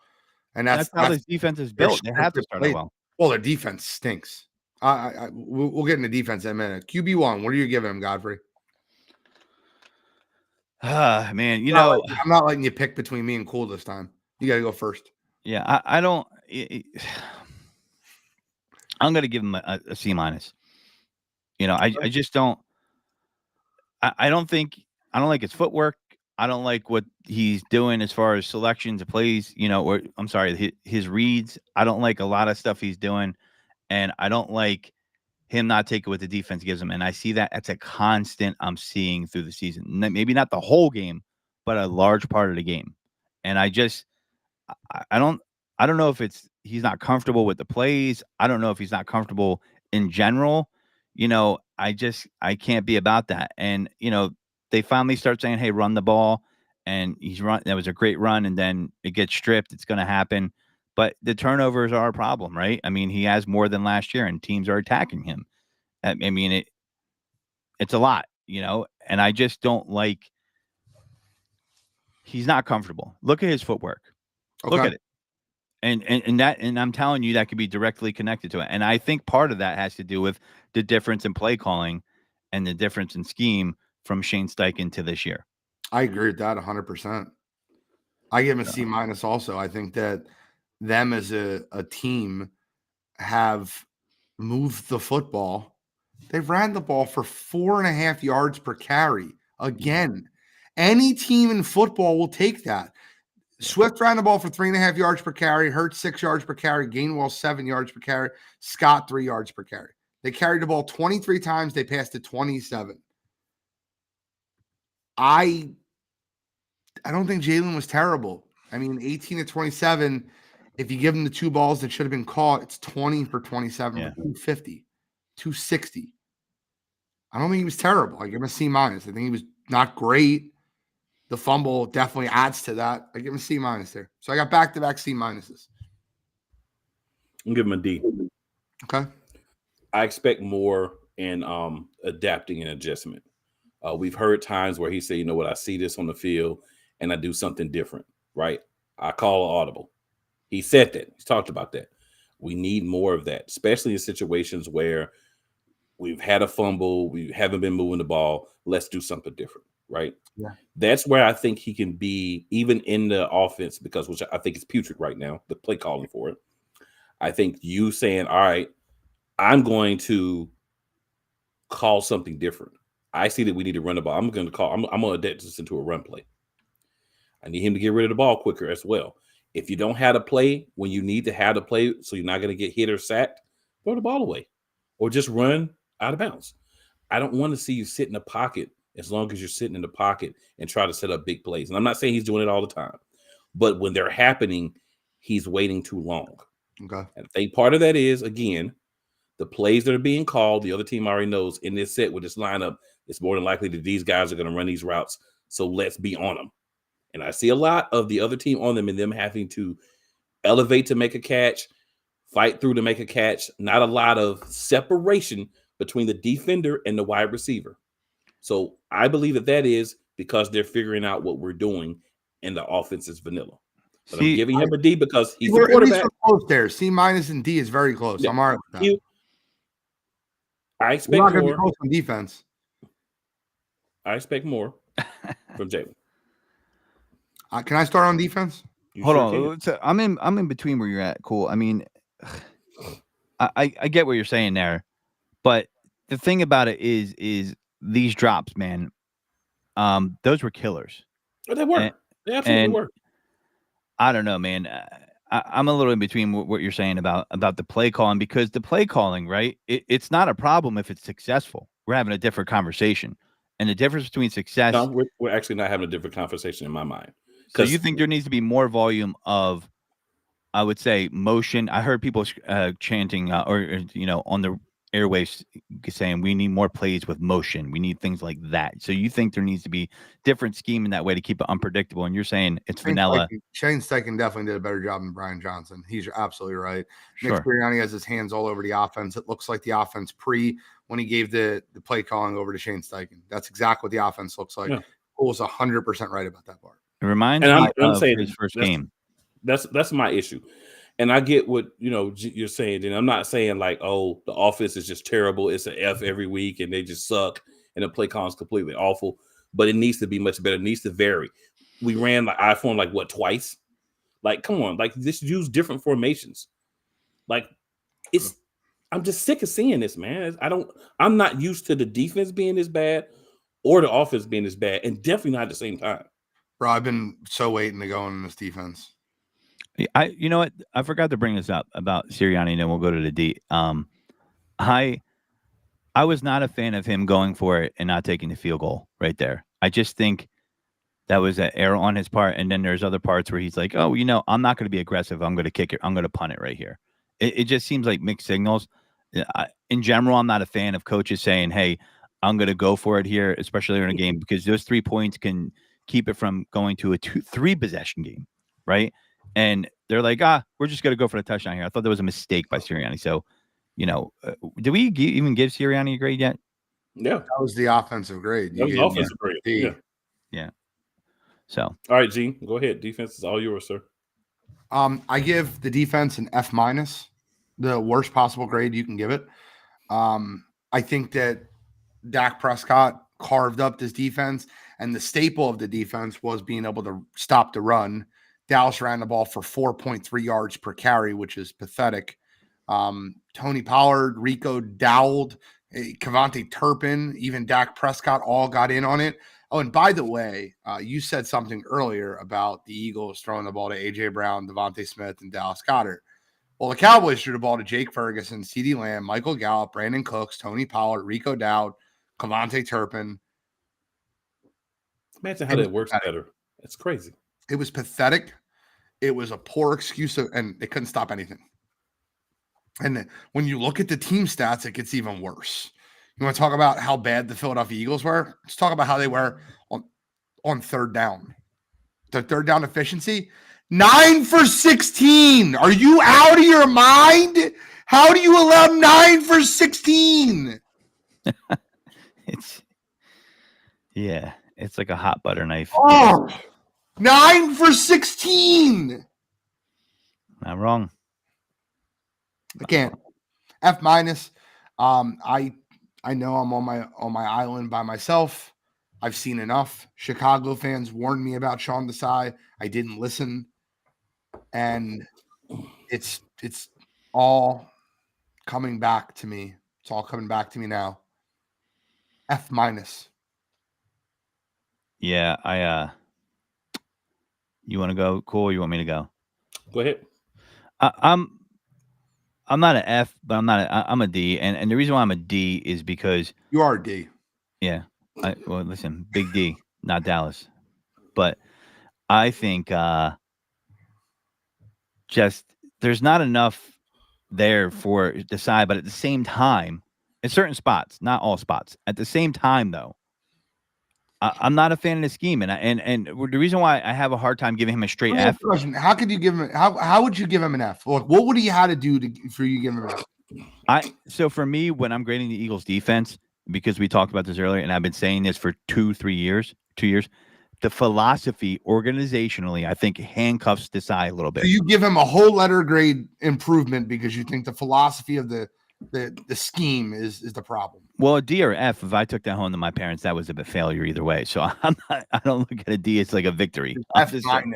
and that's how this defense is built. They have to start out well. Well, their defense stinks. We'll get into defense in a minute. QB1, what are you giving him, Godfrey? Man, I'm not letting you pick between me and Cool this time. You got to go first. Yeah, I don't. I'm going to give him a C-. I just don't. I don't think. I don't like his footwork. I don't like what he's doing as far as selections of plays. Or I'm sorry, his reads. I don't like a lot of stuff he's doing, and I don't like him not taking what the defense gives him. And I see that it's a constant I'm seeing through the season. Maybe not the whole game, but a large part of the game. And I don't know if he's not comfortable with the plays. I don't know if he's not comfortable in general. I can't be about that. And, they finally start saying, hey, run the ball. And that was a great run. And then it gets stripped. It's going to happen. But the turnovers are a problem, right? I mean, he has more than last year and teams are attacking him. I mean, it's a lot, and I just don't like, he's not comfortable. Look at his footwork. Okay. Look at it. And I'm telling you, that could be directly connected to it. And I think part of that has to do with the difference in play calling and the difference in scheme from Shane Steichen to this year. I agree with that 100%. I give him a C- also. I think that them as a team have moved the football. They've ran the ball for 4.5 yards per carry. Again, any team in football will take that. Swift ran the ball for 3.5 yards per carry, Hurts 6 yards per carry, Gainwell 7 yards per carry, Scott 3 yards per carry. They carried the ball 23 times. They passed it 27. I don't think Jalen was terrible. I mean, 18 to 27. If you give him the 2 balls that should have been caught, it's 20 for 27 for 250, 260. I don't think he was terrible. I give him a C-. I think he was not great. The fumble definitely adds to that. I give him a C- there. So I got back-to-back C-. I'll give him a D. Okay. I expect more in adapting and adjustment. We've heard times where he said, you know what, I see this on the field and I do something different, right? I call an audible. He said that. He's talked about that. We need more of that, especially in situations where we've had a fumble, we haven't been moving the ball. Let's do something different, right? Yeah. That's where I think he can be, even in the offense, which I think is putrid right now, the play calling for it. I think you saying, all right, I'm going to call something different. I see that we need to run the ball. I'm going to adapt this into a run play. I need him to get rid of the ball quicker as well. If you don't have to play when you need to have to play, so you're not going to get hit or sacked, throw the ball away or just run out of bounds. I don't want to see you sit in the pocket as long as you're sitting in the pocket and try to set up big plays. And I'm not saying he's doing it all the time, but when they're happening, he's waiting too long. Okay. And I think part of that is, again, the plays that are being called, the other team already knows in this set with this lineup, it's more than likely that these guys are going to run these routes. So let's be on them. And I see a lot of the other team on them and them having to elevate to make a catch, fight through to make a catch. Not a lot of separation between the defender and the wide receiver. So I believe that is because they're figuring out what we're doing and the offense is vanilla. But I'm giving him a D because he's the quarterback. Close there. C- and D is very close. Yeah. I'm all right with that. I expect more. Be close on defense. I expect more from Jalen. Can I start on defense? Hold on. So I'm in between where you're at. Cool. I mean, I get what you're saying there, but the thing about it is these drops, man. Those were killers. But they were. And, They absolutely and were. I don't know, man. I'm a little in between what you're saying about the play calling, because the play calling, right? It's not a problem if it's successful. We're having a different conversation, and the difference between success. No, we're actually not having a different conversation in my mind. So you think there needs to be more volume of, I would say, motion. I heard people chanting or on the airwaves saying we need more plays with motion. We need things like that. So you think there needs to be different scheme in that way to keep it unpredictable. And you're saying it's vanilla. Shane Steichen definitely did a better job than Brian Johnson. He's absolutely right. Sure. Nick Sirianni has his hands all over the offense. It looks like the offense when he gave the play calling over to Shane Steichen. That's exactly what the offense looks like. Yeah. Cole was 100% right about that part. It reminds me of his first game. That's my issue. And I get what you're saying, and I'm not saying like, oh, the offense is just terrible. It's an F every week, and they just suck, and the play call is completely awful. But it needs to be much better. It needs to vary. We ran like iPhone twice. Like, come on, like just use different formations. Like, I'm just sick of seeing this, man. I'm not used to the defense being this bad or the offense being this bad, and definitely not at the same time. Bro, I've been so waiting to go in this defense. You know what? I forgot to bring this up about Sirianni, and then we'll go to the D. I was not a fan of him going for it and not taking the field goal right there. I just think that was an error on his part. And then there's other parts where he's like, oh, I'm not going to be aggressive. I'm going to kick it. I'm going to punt it right here. It just seems like mixed signals. In general, I'm not a fan of coaches saying, hey, I'm going to go for it here, especially in a game, because those 3 points can keep it from going to a 2-3 possession game, right? And they're like, we're just going to go for the touchdown here. I thought that was a mistake by Sirianni. So, did we even give Sirianni a grade yet? Yeah. That was the offensive grade. That was the offensive grade. Yeah. So. All right, Gene, go ahead. Defense is all yours, sir. I give the defense an F-, the worst possible grade you can give it. I think that Dak Prescott carved up this defense, and the staple of the defense was being able to stop the run. Dallas ran the ball for 4.3 yards per carry, which is pathetic. Tony Pollard, Rico Dowd, Kevontae Turpin, even Dak Prescott all got in on it. Oh, and by the way, you said something earlier about the Eagles throwing the ball to A.J. Brown, Devontae Smith, and Dallas Goedert. Well, the Cowboys threw the ball to Jake Ferguson, CeeDee Lamb, Michael Gallup, Brandon Cooks, Tony Pollard, Rico Dowd, Kevontae Turpin. Imagine how that works better. It's crazy. It was pathetic. It was a poor excuse, and they couldn't stop anything. And when you look at the team stats, it gets even worse. You want to talk about how bad the Philadelphia Eagles were? Let's talk about how they were on third down. The third down efficiency, 9 for 16. Are you out of your mind? How do you allow 9 for 16? It's like a hot butter knife. Oh, 9 for 16. Not wrong. Again, F-. I know I'm on my island by myself. I've seen enough. Chicago fans warned me about Sean Desai. I didn't listen, and it's all coming back to me. It's all coming back to me now. F-. Yeah, you want to go? Cool. Or you want me to go? Go ahead. I'm not an F, but I'm a D, and the reason why I'm a D is because you are a D. Yeah. Well, listen, big D, not Dallas, but I think just there's not enough there for Desai, but at the same time, in certain spots, not all spots, at the same time though, I'm not a fan of the scheme, and the reason why I have a hard time giving him a straight F. Question: how could you give him? How would you give him an F? What would he have to do for you to give him an F? So for me, when I'm grading the Eagles defense, because we talked about this earlier, and I've been saying this for 2 years, the philosophy organizationally, I think handcuffs Desai a little bit. So you give him a whole letter grade improvement because you think the philosophy of the scheme is the problem. Well, a D or F, if I took that home to my parents, that was a failure either way. So I don't look at a D as like a victory. F-. Listen,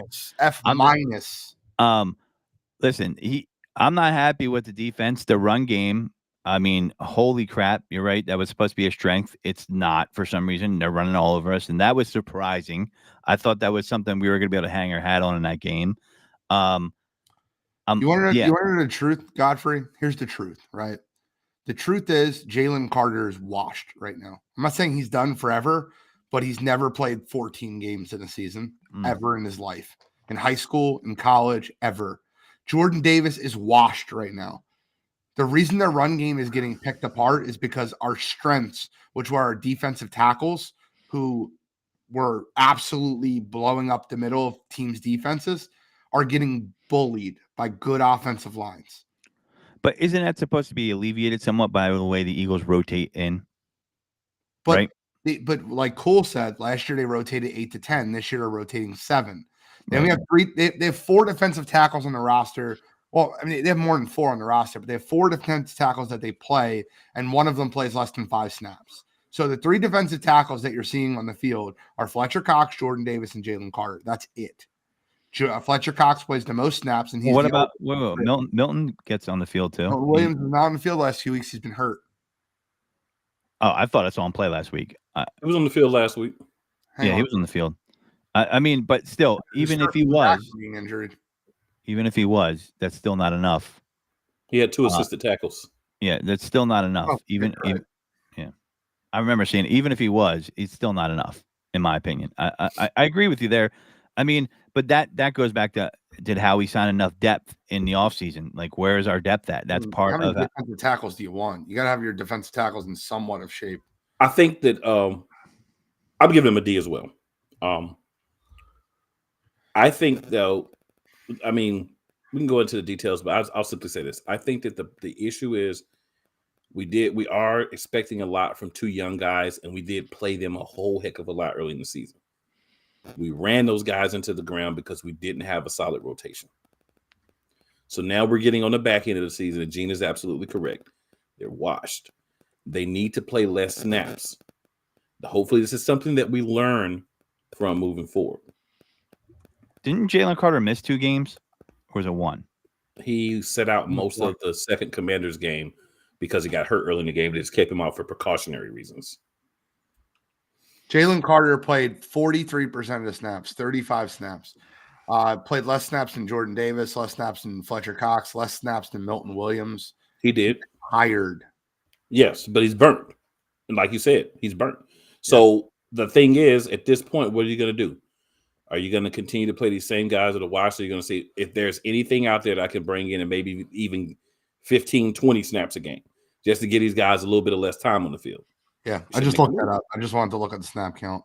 I'm not happy with the defense. The run game, I mean, holy crap, you're right. That was supposed to be a strength. It's not for some reason. They're running all over us, and that was surprising. I thought that was something we were going to be able to hang our hat on in that game. Um, You want to yeah, know the truth, Godfrey? Here's the truth, right? The truth is Jalen Carter is washed right now. I'm not saying he's done forever, but he's never played 14 games in a season ever in his life. In high school, in college, ever. Jordan Davis is washed right now. The reason their run game is getting picked apart is because our strengths, which were our defensive tackles, who were absolutely blowing up the middle of teams' defenses, are getting bullied by good offensive lines. but isn't that supposed to be alleviated somewhat by the way the Eagles rotate in? But right? but like Cole said, last year they rotated 8 to 10. This year they're rotating 7. Then we Right. have three. They have 4 defensive tackles on the roster. Well, I mean, they have more than 4 on the roster, but they have 4 defensive tackles that they play, and one of them plays less than 5 snaps. So the 3 defensive tackles that you're seeing on the field are Fletcher Cox, Jordan Davis, and Jalen Carter. That's it. Fletcher Cox plays the most snaps, and he's What the about Milton? Milton gets on the field too. Williams is not on the field the last few weeks. He's been hurt. Oh, I thought I saw him play last week. He was on the field last week. He was on the field. I mean, but still, even if he was being injured, that's still not enough. He had 2 assisted tackles. Yeah, that's still not enough. Oh, even yeah, I remember saying even if he was, it's still not enough, in my opinion. I agree with you there. I mean, but that goes back to did Howie sign enough depth in the offseason? Like, where is our depth at? That's part how of many it. defensive tackles do you want? You got to have your defensive tackles in somewhat of shape. I think that I'm giving him a D as well. I think though, I mean, we can go into the details, but I'll simply say this: I think that the issue is we are expecting a lot from 2 young guys, and we did play them a whole heck of a lot early in the season. We ran those guys into the ground because we didn't have a solid rotation. So now we're getting on the back end of the season, and Gene is absolutely correct. They're washed. They need to play less snaps. Hopefully, this is something that we learn from moving forward. Didn't Jalen Carter miss 2 games, or was it 1? He set out most of the second Commanders game because he got hurt early in the game. They just kept him out for precautionary reasons. Jalen Carter played 43% of the snaps, 35 snaps. Played less snaps than Jordan Davis, less snaps than Fletcher Cox, less snaps than Milton Williams. He did. Tired. Yes, but he's burnt. And like you said, he's burnt. So the thing is, at this point, what are you going to do? Are you going to continue to play these same guys at a watch? So you're going to see if there's anything out there that I can bring in and maybe even 15, 20 snaps a game just to get these guys a little bit of less time on the field. Yeah, I just looked that up. I just wanted to look at the snap count.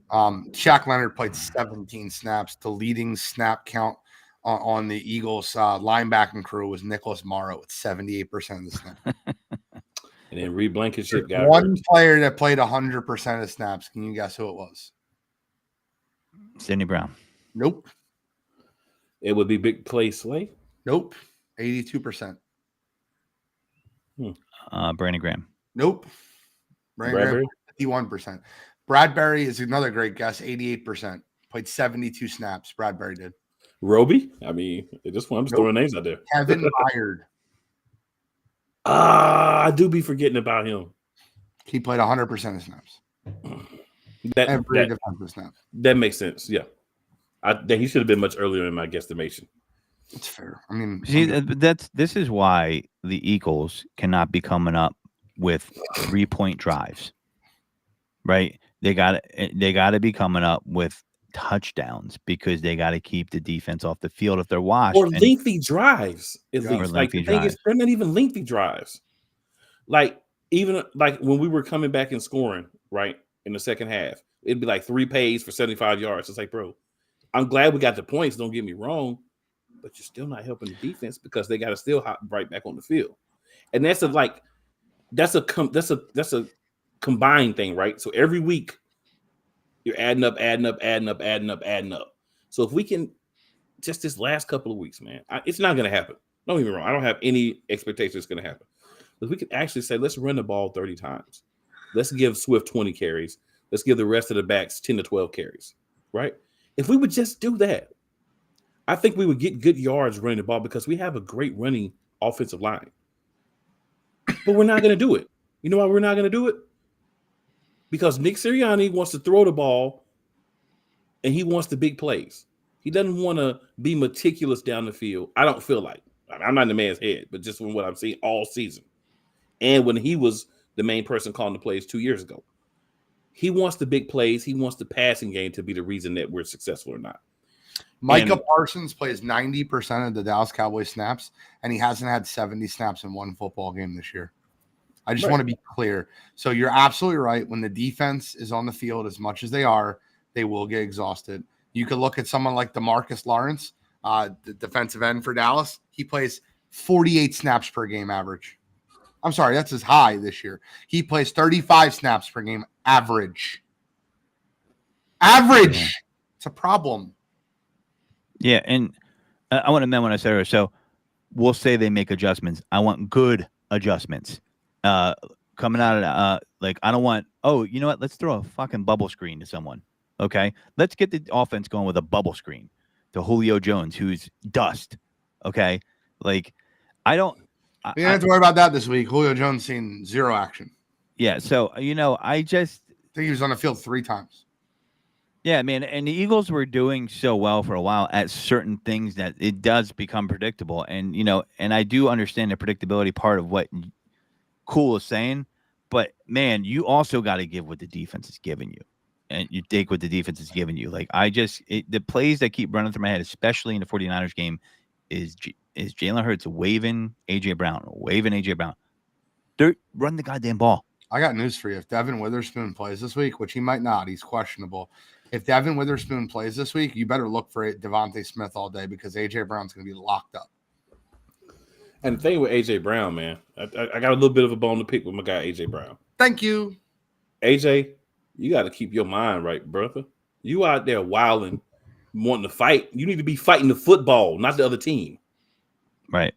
Shaq Leonard played 17 snaps. The leading snap count on the Eagles linebacking crew was Nicholas Morrow with 78% of the snaps. And then Reed Blankenship got one hurt. player that played 100% of snaps. Can you guess who it was? Sidney Brown. Nope. It would be Big Play Slay. Nope. 82%. Brandon Graham. Nope. Brandon Graham, 51%. Bradbury is another great guess, 88%. Played 72 snaps. Bradbury did. Roby? I mean, at this point, I'm just throwing names out there. Kevin Byard. I do be forgetting about him. He played 100% of snaps. Every defensive snap. That makes sense. Yeah. He should have been much earlier in my guesstimation. It's fair. I mean, see, this is why the Eagles cannot be coming up with 3-point drives, right? They got to be coming up with touchdowns because they got to keep the defense off the field if they're washed. Or lengthy drives, at least. Or like the thing is, they're not even lengthy drives. Like even like when we were coming back and scoring, right, in the second half, it'd be like 3 plays for 75 yards. It's like, bro, I'm glad we got the points. Don't get me wrong, but you're still not helping the defense because they got to still hop right back on the field. And that's a combined thing, right? So every week you're adding up. So if we can just this last couple of weeks, man, it's not going to happen. Don't get me wrong. I don't have any expectation it's going to happen. But we can actually say, let's run the ball 30 times. Let's give Swift 20 carries. Let's give the rest of the backs 10 to 12 carries, right? If we would just do that, I think we would get good yards running the ball because we have a great running offensive line. But we're not going to do it. You know why we're not going to do it? Because Nick Sirianni wants to throw the ball and he wants the big plays. He doesn't want to be meticulous down the field. I don't feel like. I'm not in the man's head, but just from what I'm seeing all season. And when he was the main person calling the plays 2 years ago. He wants the big plays. He wants the passing game to be the reason that we're successful or not. Micah Parsons plays 90% of the Dallas Cowboys snaps, and he hasn't had 70 snaps in one football game this year. I just want to be clear. So you're absolutely right. When the defense is on the field as much as they are, they will get exhausted. You could look at someone like DeMarcus Lawrence, the defensive end for Dallas. He plays 48 snaps per game average. I'm sorry, that's his high this year. He plays 35 snaps per game average. Average. Yeah. It's a problem. Yeah, and I want to amend what I said earlier. So we'll say they make adjustments. I want good adjustments. Coming out of like, I don't want, oh, you know what? Let's throw a fucking bubble screen to someone. Okay? Let's get the offense going with a bubble screen to Julio Jones, who's dust. Okay? Like, I don't. You don't have to worry about that this week. Julio Jones seen zero action. Yeah, so, I just think he was on the field 3 times. Yeah, man, and the Eagles were doing so well for a while at certain things that it does become predictable. And, and I do understand the predictability part of what Cool is saying, but, man, you also got to give what the defense is giving you. And you take what the defense is giving you. Like, the plays that keep running through my head, especially in the 49ers game, is Jalen Hurts waving A.J. Brown. Run the goddamn ball. I got news for you. If Devin Witherspoon plays this week, which he might not, he's questionable. If Devin Witherspoon plays this week, you better look for Devontae Smith all day because A.J. Brown's going to be locked up. And the thing with A.J. Brown, man, I got a little bit of a bone to pick with my guy A.J. Brown. Thank you. A.J., you got to keep your mind right, brother. You out there wilding, wanting to fight. You need to be fighting the football, not the other team. Right.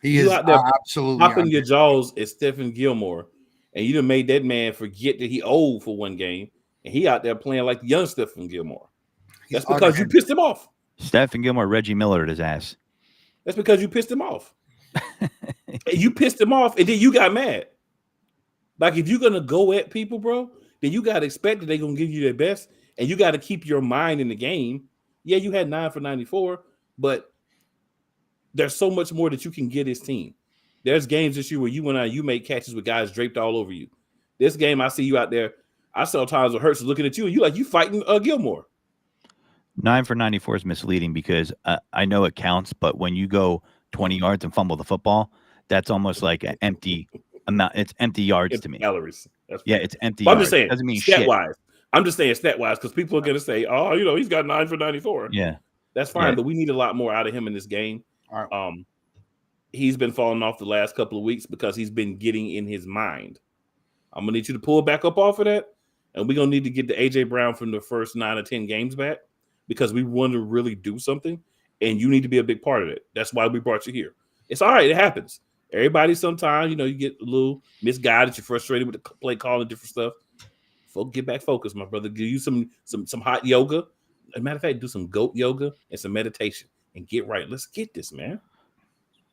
He is out there absolutely popping your jaws at Stephen Gilmore, and you done made that man forget that he old for one game, and he out there playing like the young Stephen Gilmore. That's because you pissed him off. Stephen Gilmore, Reggie Miller at his ass. That's because you pissed him off. You pissed him off, and then you got mad. Like, if you're going to go at people, bro, then you got to expect that they're going to give you their best, and you got to keep your mind in the game. Yeah, you had 9 for 94, but there's so much more that you can get his team. There's games this year where you make catches with guys draped all over you. This game, I see you out there. I saw times where Hurts was looking at you, and you fighting Gilmore. 9 for 94 is misleading because I know it counts, but when you go 20 yards and fumble the football, that's almost like an empty amount. It's empty yards to me. Calories. It's empty yards. I'm just saying, doesn't mean stat shit. Wise. I'm just saying stat wise because people are going to say, oh, he's got 9 for 94. Yeah. That's fine, but we need a lot more out of him in this game. All right. He's been falling off the last couple of weeks because he's been getting in his mind. I'm going to need you to pull back up off of that, and we're going to need to get the A.J. Brown from the first 9 or 10 games back because we want to really do something, and you need to be a big part of it. That's why we brought you here. It's all right. It happens. Everybody sometimes, you get a little misguided. You're frustrated with the play call and different stuff. Get back focused, my brother. Give you some hot yoga. As a matter of fact, do some goat yoga and some meditation and get right. Let's get this, man.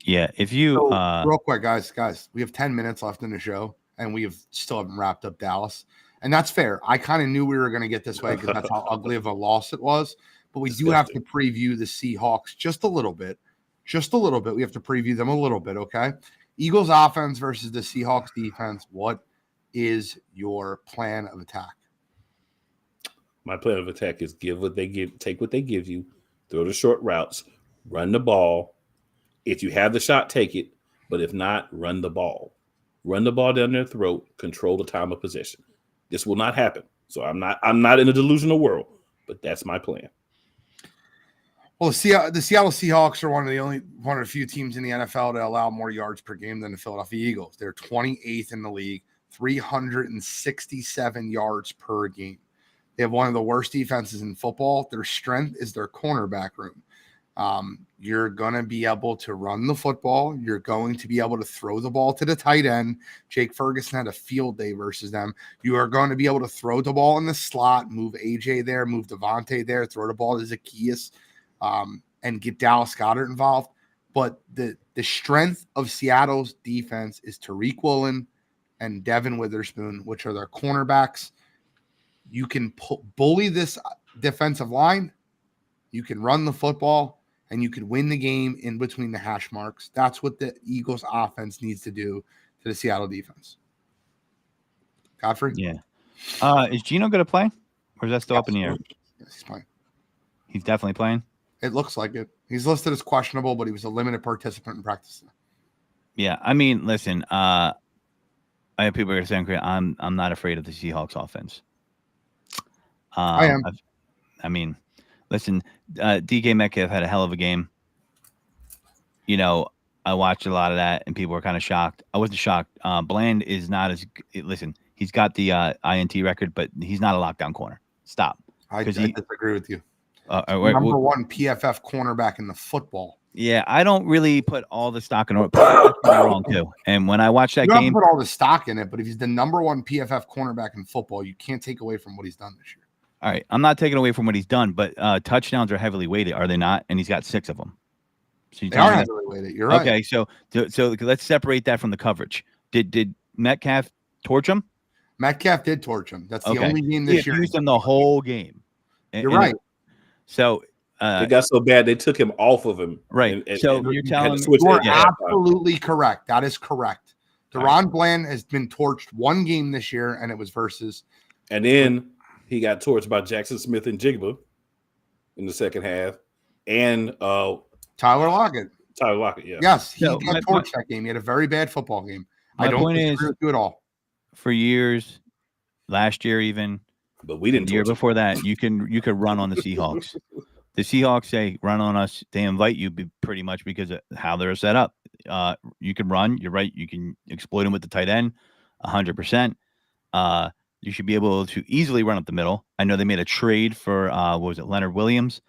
Yeah, if you real quick, guys, we have 10 minutes left in the show, and we still haven't wrapped up Dallas, and that's fair. I kind of knew we were going to get this way because that's how ugly of a loss it was. But we do have to preview the Seahawks just a little bit. We have to preview them a little bit, okay? Eagles offense versus the Seahawks defense. What is your plan of attack? My plan of attack is take what they give you, throw the short routes, run the ball. If you have the shot, take it. But if not, run the ball. Run the ball down their throat, control the time of possession. This will not happen. So I'm not in a delusional world, but that's my plan. Well, the Seattle Seahawks are one of the few teams in the NFL to allow more yards per game than the Philadelphia Eagles. They're 28th in the league, 367 yards per game. They have one of the worst defenses in football. Their strength is their cornerback room. You're going to be able to run the football. You're going to be able to throw the ball to the tight end. Jake Ferguson had a field day versus them. You are going to be able to throw the ball in the slot, move AJ there, move Devontae there, throw the ball to Zacchaeus, and get Dallas Goedert involved. But the strength of Seattle's defense is Tariq Woolen and Devin Witherspoon, which are their cornerbacks. You can bully this defensive line. You can run the football, and you can win the game in between the hash marks. That's what the Eagles offense needs to do to the Seattle defense. Godfrey? Yeah. Is Geno going to play? Or is that still up in the air? Yes, he's playing. He's definitely playing? It looks like it. He's listed as questionable, but he was a limited participant in practice. Yeah. I mean, listen, I have people are saying I'm not afraid of the Seahawks offense. I am. I mean, listen, DK Metcalf had a hell of a game. I watched a lot of that, and people were kind of shocked. I wasn't shocked. Bland is not as listen. He's got the INT record, but he's not a lockdown corner. Stop. I disagree with you. Number one PFF cornerback in the football. Yeah, I don't really put all the stock in it. That's wrong too. And when I watched that game, put all the stock in it. But if he's the number one PFF cornerback in football, you can't take away from what he's done this year. All right, I'm not taking away from what he's done, but touchdowns are heavily weighted, are they not? And he's got 6 of them. So they are heavily weighted. You're right. Okay, so let's separate that from the coverage. Did Metcalf torch him? Metcalf did torch him. That's the only game this year. He used him the whole game. You're right. So it got so bad they took him off of him. Right. So you're telling me you're absolutely correct. That is correct. Deron Bland has been torched one game this year, and it was versus. And then he got torched by Jackson Smith and Jigba in the second half, and Tyler Lockett. Yeah. Yes, he got torched that game. He had a very bad football game. I don't disagree with you at all. For years, last year even, but we didn't. The year before that, you could run on the Seahawks. The Seahawks say run on us. They invite you pretty much because of how they're set up. You can run. You're right. You can exploit them with the tight end, 100%. You should be able to easily run up the middle. I know they made a trade for Leonard Williams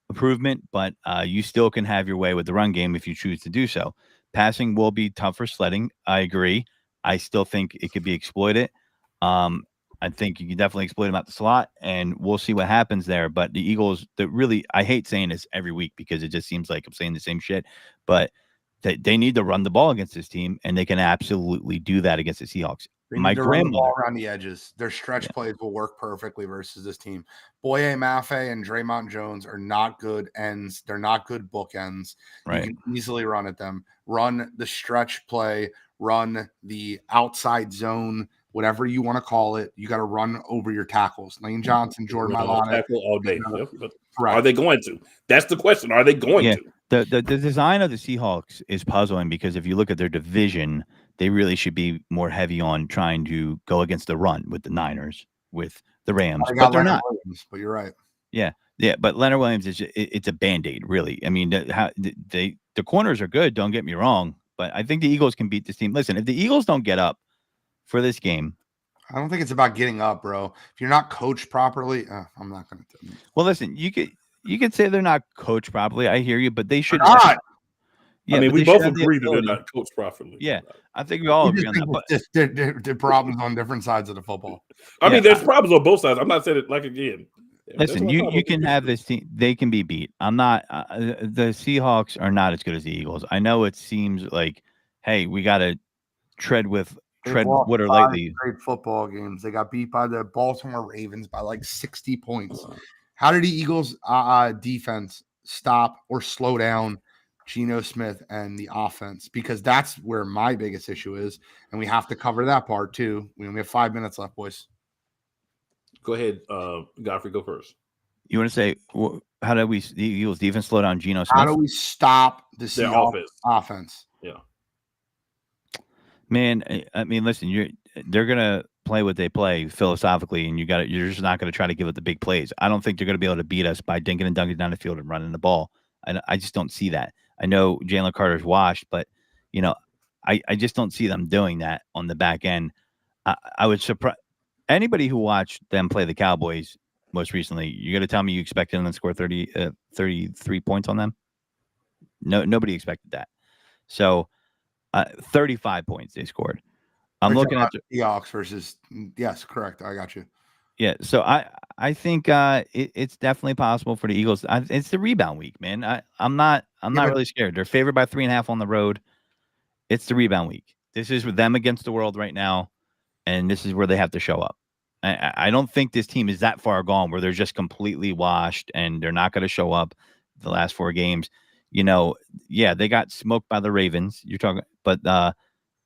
improvement, but you still can have your way with the run game if you choose to do so. Passing will be tough for sledding. I agree. I still think it could be exploited. I think you can definitely exploit them at the slot, and we'll see what happens there. But the Eagles, I hate saying this every week because it just seems like I'm saying the same shit, but they need to run the ball against this team, and they can absolutely do that against the Seahawks. My grandmother around the edges, their stretch plays will work perfectly versus this team. Boye Mafe and Draymond Jones are not good ends. They're not good bookends. Right. You can easily run at them. Run the stretch play, run the outside zone, whatever you want to call it. You got to run over your tackles. Lane Johnson, Jordan Mailata. Tackle all day. Yep. Are they going to? That's the question. Are they going to? The design of the Seahawks is puzzling because if you look at their division, they really should be more heavy on trying to go against the run with the Niners, with the Rams. But they're not. Williams, but you're right. Yeah. But Leonard Williams it's a Band-Aid, really. I mean, the corners are good. Don't get me wrong, but I think the Eagles can beat this team. Listen, if the Eagles don't get up for this game, I don't think it's about getting up, bro. If you're not coached properly, I'm not going to. Well, listen, you could say they're not coached properly. I hear you, but they should not. Yeah, I mean, we both agree that they're not coached properly. Yeah, I think we all agree on that. But there are problems on different sides of the football. I mean, there's problems on both sides. I'm not saying it like again. Listen, you can have this team. They can be beat. I'm not. The Seahawks are not as good as the Eagles. I know it seems like, hey, we got to tread water lightly. Great football games. They got beat by the Baltimore Ravens by like 60 points. How did the Eagles' defense stop or slow down Geno Smith and the offense? Because that's where my biggest issue is, and we have to cover that part too. We only have 5 minutes left, boys. Go ahead, Godfrey. Go first. You want to say how did the Eagles' defense slow down Geno Smith? How do we stop the Seahawks offense? Yeah, man. I mean, listen, they're gonna play what they play philosophically, and you're just not gonna try to give it the big plays. I don't think they're gonna be able to beat us by dinking and dunking down the field and running the ball. I just don't see that. I know Jalen Carter's washed, but I just don't see them doing that on the back end. I would surprise anybody who watched them play the Cowboys most recently. You're going to tell me you expected them to score 33 points on them? No, nobody expected that. So 35 points they scored. I'm looking at the Seahawks versus. Yes, correct. I got you. Yeah, so I think it's definitely possible for the Eagles. It's the rebound week, man. I'm not Yeah, but really scared. They're favored by 3.5 on the road. It's the rebound week. This is with them against the world right now, and this is where they have to show up. I don't think this team is that far gone where they're just completely washed and they're not going to show up the last 4 games. Yeah, they got smoked by the Ravens. You're talking, but the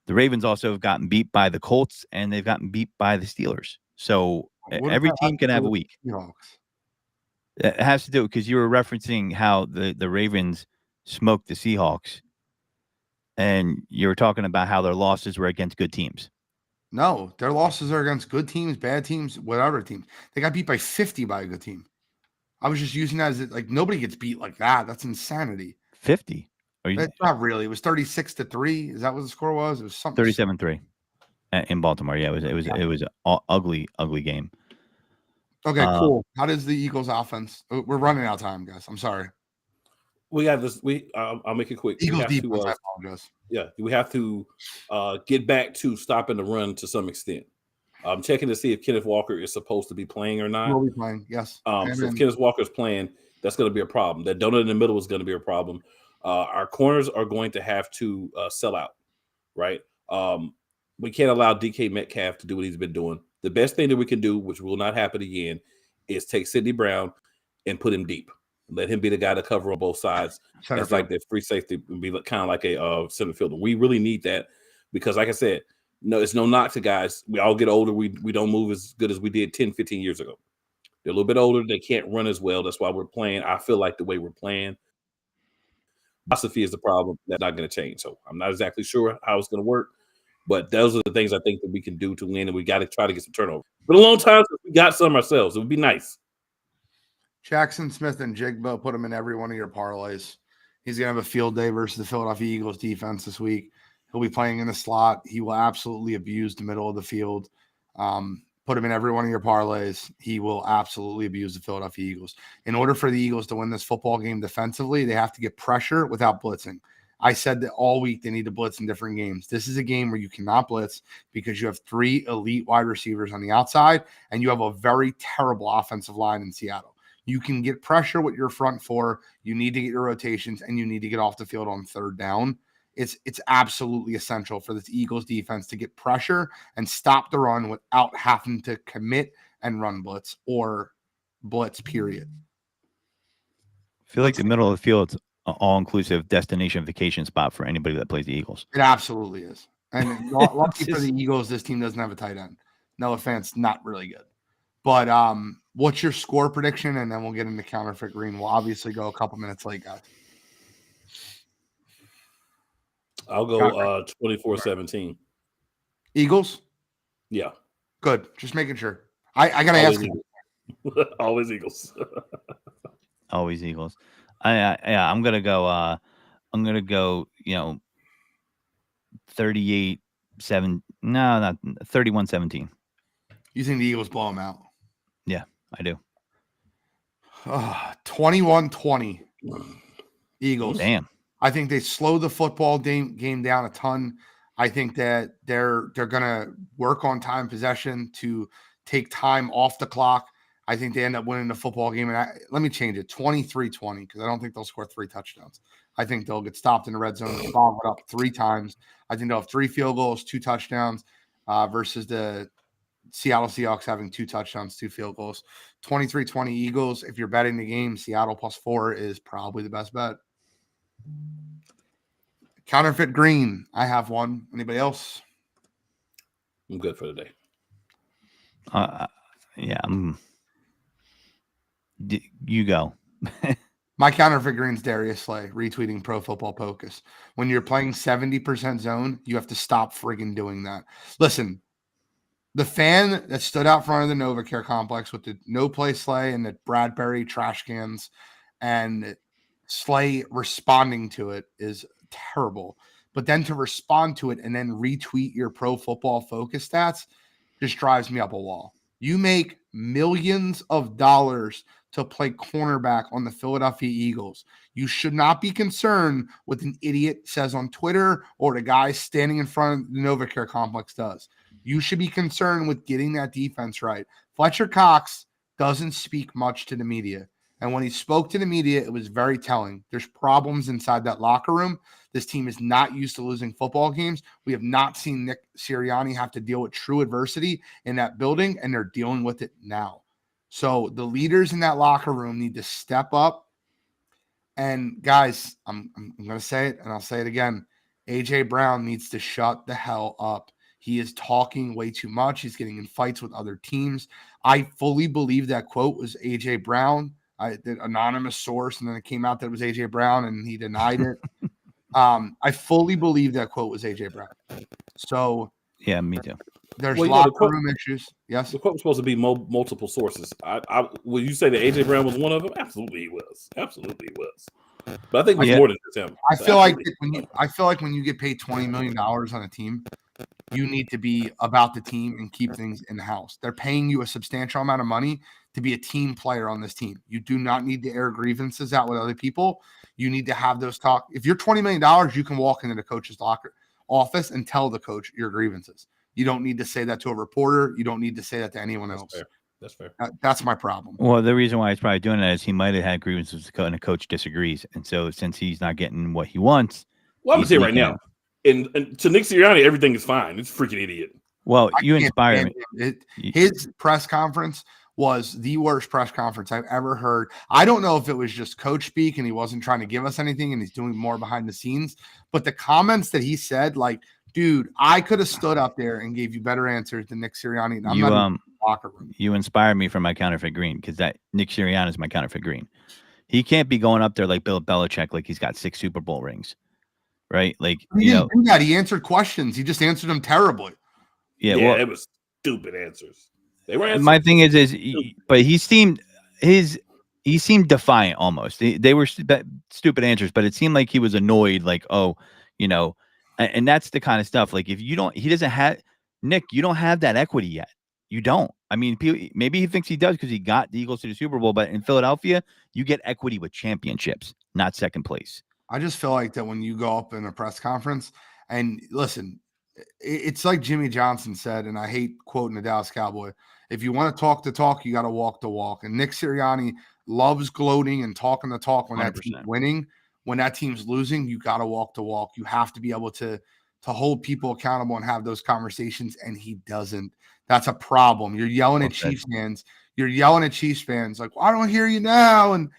Ravens also have gotten beat by the Colts and they've gotten beat by the Steelers. So what does every that have team to can do have a with week. the Seahawks? It has to do because you were referencing how the Ravens smoked the Seahawks, and you were talking about how their losses were against good teams. No, their losses are against good teams, bad teams, whatever teams. They got beat by 50 by a good team. I was just using that as like nobody gets beat like that. That's insanity. 50. Are you It's not really. It was 36-3. Is that what the score was? It was something. 37-3 in Baltimore? Yeah, it was an ugly game. Okay, cool. How does the Eagles offense? We're running out of time, guys. I'm sorry. We have this. I'll make it quick. Eagles we have defense. to. I apologize. Yeah, we have to get back to stopping the run to some extent. I'm checking to see if Kenneth Walker is supposed to be playing or not. We'll be playing. Yes. So if Kenneth Walker's playing, that's going to be a problem. That donut in the middle is going to be a problem. Our corners are going to have to sell out, right? We can't allow DK Metcalf to do what he's been doing. The best thing that we can do, which will not happen again, is take Sidney Brown and put him deep. Let him be the guy to cover on both sides. That's like the free safety and be kind of like a center fielder. We really need that because, like I said, no, it's no knock to guys. We all get older. We don't move as good as we did 10, 15 years ago. They're a little bit older. They can't run as well. That's why we're playing. I feel like the way we're playing, philosophy is the problem. That's not going to change. So I'm not exactly sure how it's going to work. But those are the things I think that we can do to win, and we got to try to get some turnover. But a long time since we got some ourselves. It would be nice. Jackson Smith and Jigba, put him in every one of your parlays. He's going to have a field day versus the Philadelphia Eagles defense this week. He'll be playing in the slot. He will absolutely abuse the middle of the field. Put him in every one of your parlays. He will absolutely abuse the Philadelphia Eagles. In order for the Eagles to win this football game defensively, they have to get pressure without blitzing. I said that all week they need to blitz in different games. This is a game where you cannot blitz because you have 3 elite wide receivers on the outside and you have a very terrible offensive line in Seattle. You can get pressure with your front 4. You need to get your rotations and you need to get off the field on third down. It's absolutely essential for this Eagles defense to get pressure and stop the run without having to commit and run blitz or blitz, period. I feel like the middle of the field's an all-inclusive destination vacation spot for anybody that plays the Eagles. It absolutely is. And lucky for the Eagles, this team doesn't have a tight end. No offense, not really good. But what's your score prediction? And then we'll get into counterfeit green. We'll obviously go a couple minutes late, guys. I'll go 24-17. Eagles? Yeah. Good. Just making sure. I got to ask you. Always Eagles. Always Eagles. I'm gonna go. 38-7. No, not 31-17. You think the Eagles blow them out? Yeah, I do. 21-20. Eagles. Damn. I think they slow the football game down a ton. I think that they're gonna work on time possession to take time off the clock. I think they end up winning the football game. And let me change it, 23-20, because I don't think they'll score 3 touchdowns. I think they'll get stopped in the red zone and bomb it up 3 times. I think they'll have 3 field goals, 2 touchdowns versus the Seattle Seahawks having 2 touchdowns, 2 field goals. 23-20 Eagles. If you're betting the game, Seattle +4 is probably the best bet. Counterfeit green. I have one. Anybody else? I'm good for the day. Yeah. You go. My counterfeit green's Darius Slay retweeting Pro Football Focus. When you're playing 70% zone, you have to stop friggin' doing that. Listen, the fan that stood out front of the NovaCare complex with the no play Slay and the Bradbury trash cans and Slay responding to it is terrible. But then to respond to it and then retweet your Pro Football Focus stats just drives me up a wall. You make millions of dollars to play cornerback on the Philadelphia Eagles. You should not be concerned with an idiot says on Twitter or the guy standing in front of the NovaCare complex does. You should be concerned with getting that defense right. Fletcher Cox doesn't speak much to the media. And when he spoke to the media, it was very telling. There's problems inside that locker room. This team is not used to losing football games. We have not seen Nick Sirianni have to deal with true adversity in that building, and they're dealing with it now. So the leaders in that locker room need to step up. And guys, I'm going to say it, and I'll say it again. A.J. Brown needs to shut the hell up. He is talking way too much. He's getting in fights with other teams. I fully believe that quote was A.J. Brown. The anonymous source, and then it came out that it was A.J. Brown, and he denied it. I fully believe that quote was A.J. Brown. So yeah, me too. There's locker room issues. Yes, the quote was supposed to be multiple sources. Will you say that A.J. Brown was one of them? Absolutely, he was. Absolutely, he was. But I think it was more than just him. I feel like when you get paid $20 million on a team, you need to be about the team and keep things in the house. They're paying you a substantial amount of money to be a team player on this team. You do not need to air grievances out with other people. You need to have those talk. If you're $20 million, you can walk into the coach's office and tell the coach your grievances. You don't need to say that to a reporter. You don't need to say that to anyone else. Fair. That's fair. That's my problem. Well, the reason why he's probably doing that is he might have had grievances and a coach disagrees. And so since he's not getting what he wants. Well, I'm going to say right now, and to Nick Sirianni, everything is fine. It's a freaking idiot. Well, you inspire me. His press conference was the worst press conference I've ever heard. I don't know if it was just coach speak and he wasn't trying to give us anything and he's doing more behind the scenes, but the comments that he said, like, dude, I could have stood up there and gave you better answers than Nick Sirianni. And I'm not in the locker room. You inspired me for my counterfeit green because that Nick Sirianni is my counterfeit green. He can't be going up there like Bill Belichick, like he's got 6 Super Bowl rings, right? Like he didn't do that. He answered questions. He just answered them terribly. Yeah, well, it was stupid answers. They were answers. My thing is but he seemed defiant almost. They were stupid answers, but it seemed like he was annoyed. Like, oh, you know, and that's the kind of stuff. Like, if you don't, he doesn't have Nick. You don't have that equity yet. You don't. I mean, maybe he thinks he does because he got the Eagles to the Super Bowl. But in Philadelphia, you get equity with championships, not second place. I just feel like that when you go up in a press conference and listen. It's like Jimmy Johnson said, and I hate quoting the Dallas Cowboy. If you want to talk the talk, you got to walk the walk. And Nick Sirianni loves gloating and talking the talk when 100%. That team's winning. When that team's losing, you got to walk the walk. You have to be able to hold people accountable and have those conversations, and he doesn't. That's a problem. You're yelling at Chiefs fans. You're yelling at Chiefs fans like, well, I don't hear you now. And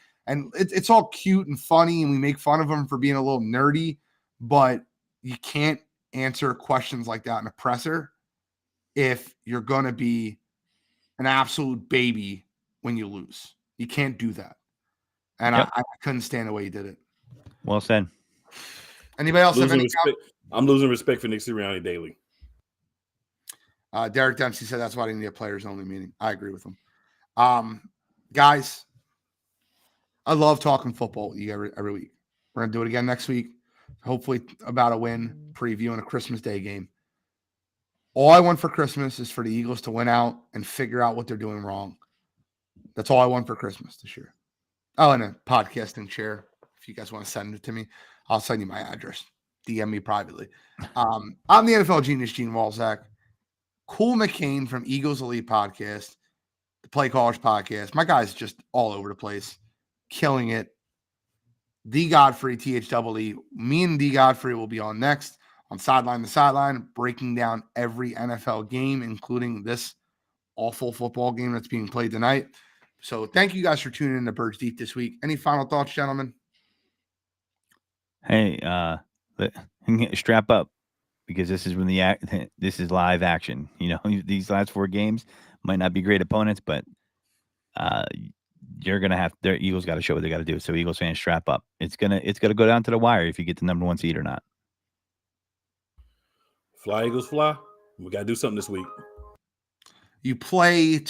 it's all cute and funny, and we make fun of him for being a little nerdy, but you can't answer questions like that in a presser if you're going to be an absolute baby when you lose. You can't do that. And I couldn't stand the way he did it. Well said. Anybody else have any? I'm losing respect for Nick Sirianni daily. Derek Dempsey said that's why they need a players only meeting. I agree with him. Guys, I love talking football with you every week. We're going to do it again next week. Hopefully about a win, previewing a Christmas Day game. All I want for Christmas is for the Eagles to win out and figure out what they're doing wrong. That's all I want for Christmas this year. Oh, and a podcasting chair. If you guys want to send it to me, I'll send you my address. DM me privately. I'm the NFL Genius, Gene Walzak. Cool McCain from Eagles Elite Podcast, the Play Callers Podcast. My guy's just all over the place, killing it. D Godfrey, THEE. Me and D Godfrey will be on next on Sideline to Sideline, breaking down every NFL game, including this awful football game that's being played tonight. So thank you guys for tuning in to Birds Deep this week. Any final thoughts, gentlemen? Hey, strap up because this is when this is live action. You know, these last 4 games might not be great opponents, but you're gonna have their Eagles got to show what they got to do. So Eagles fans, strap up. It's gonna go down to the wire if you get the number 1 seed or not. Fly Eagles fly. We got to do something this week. You play to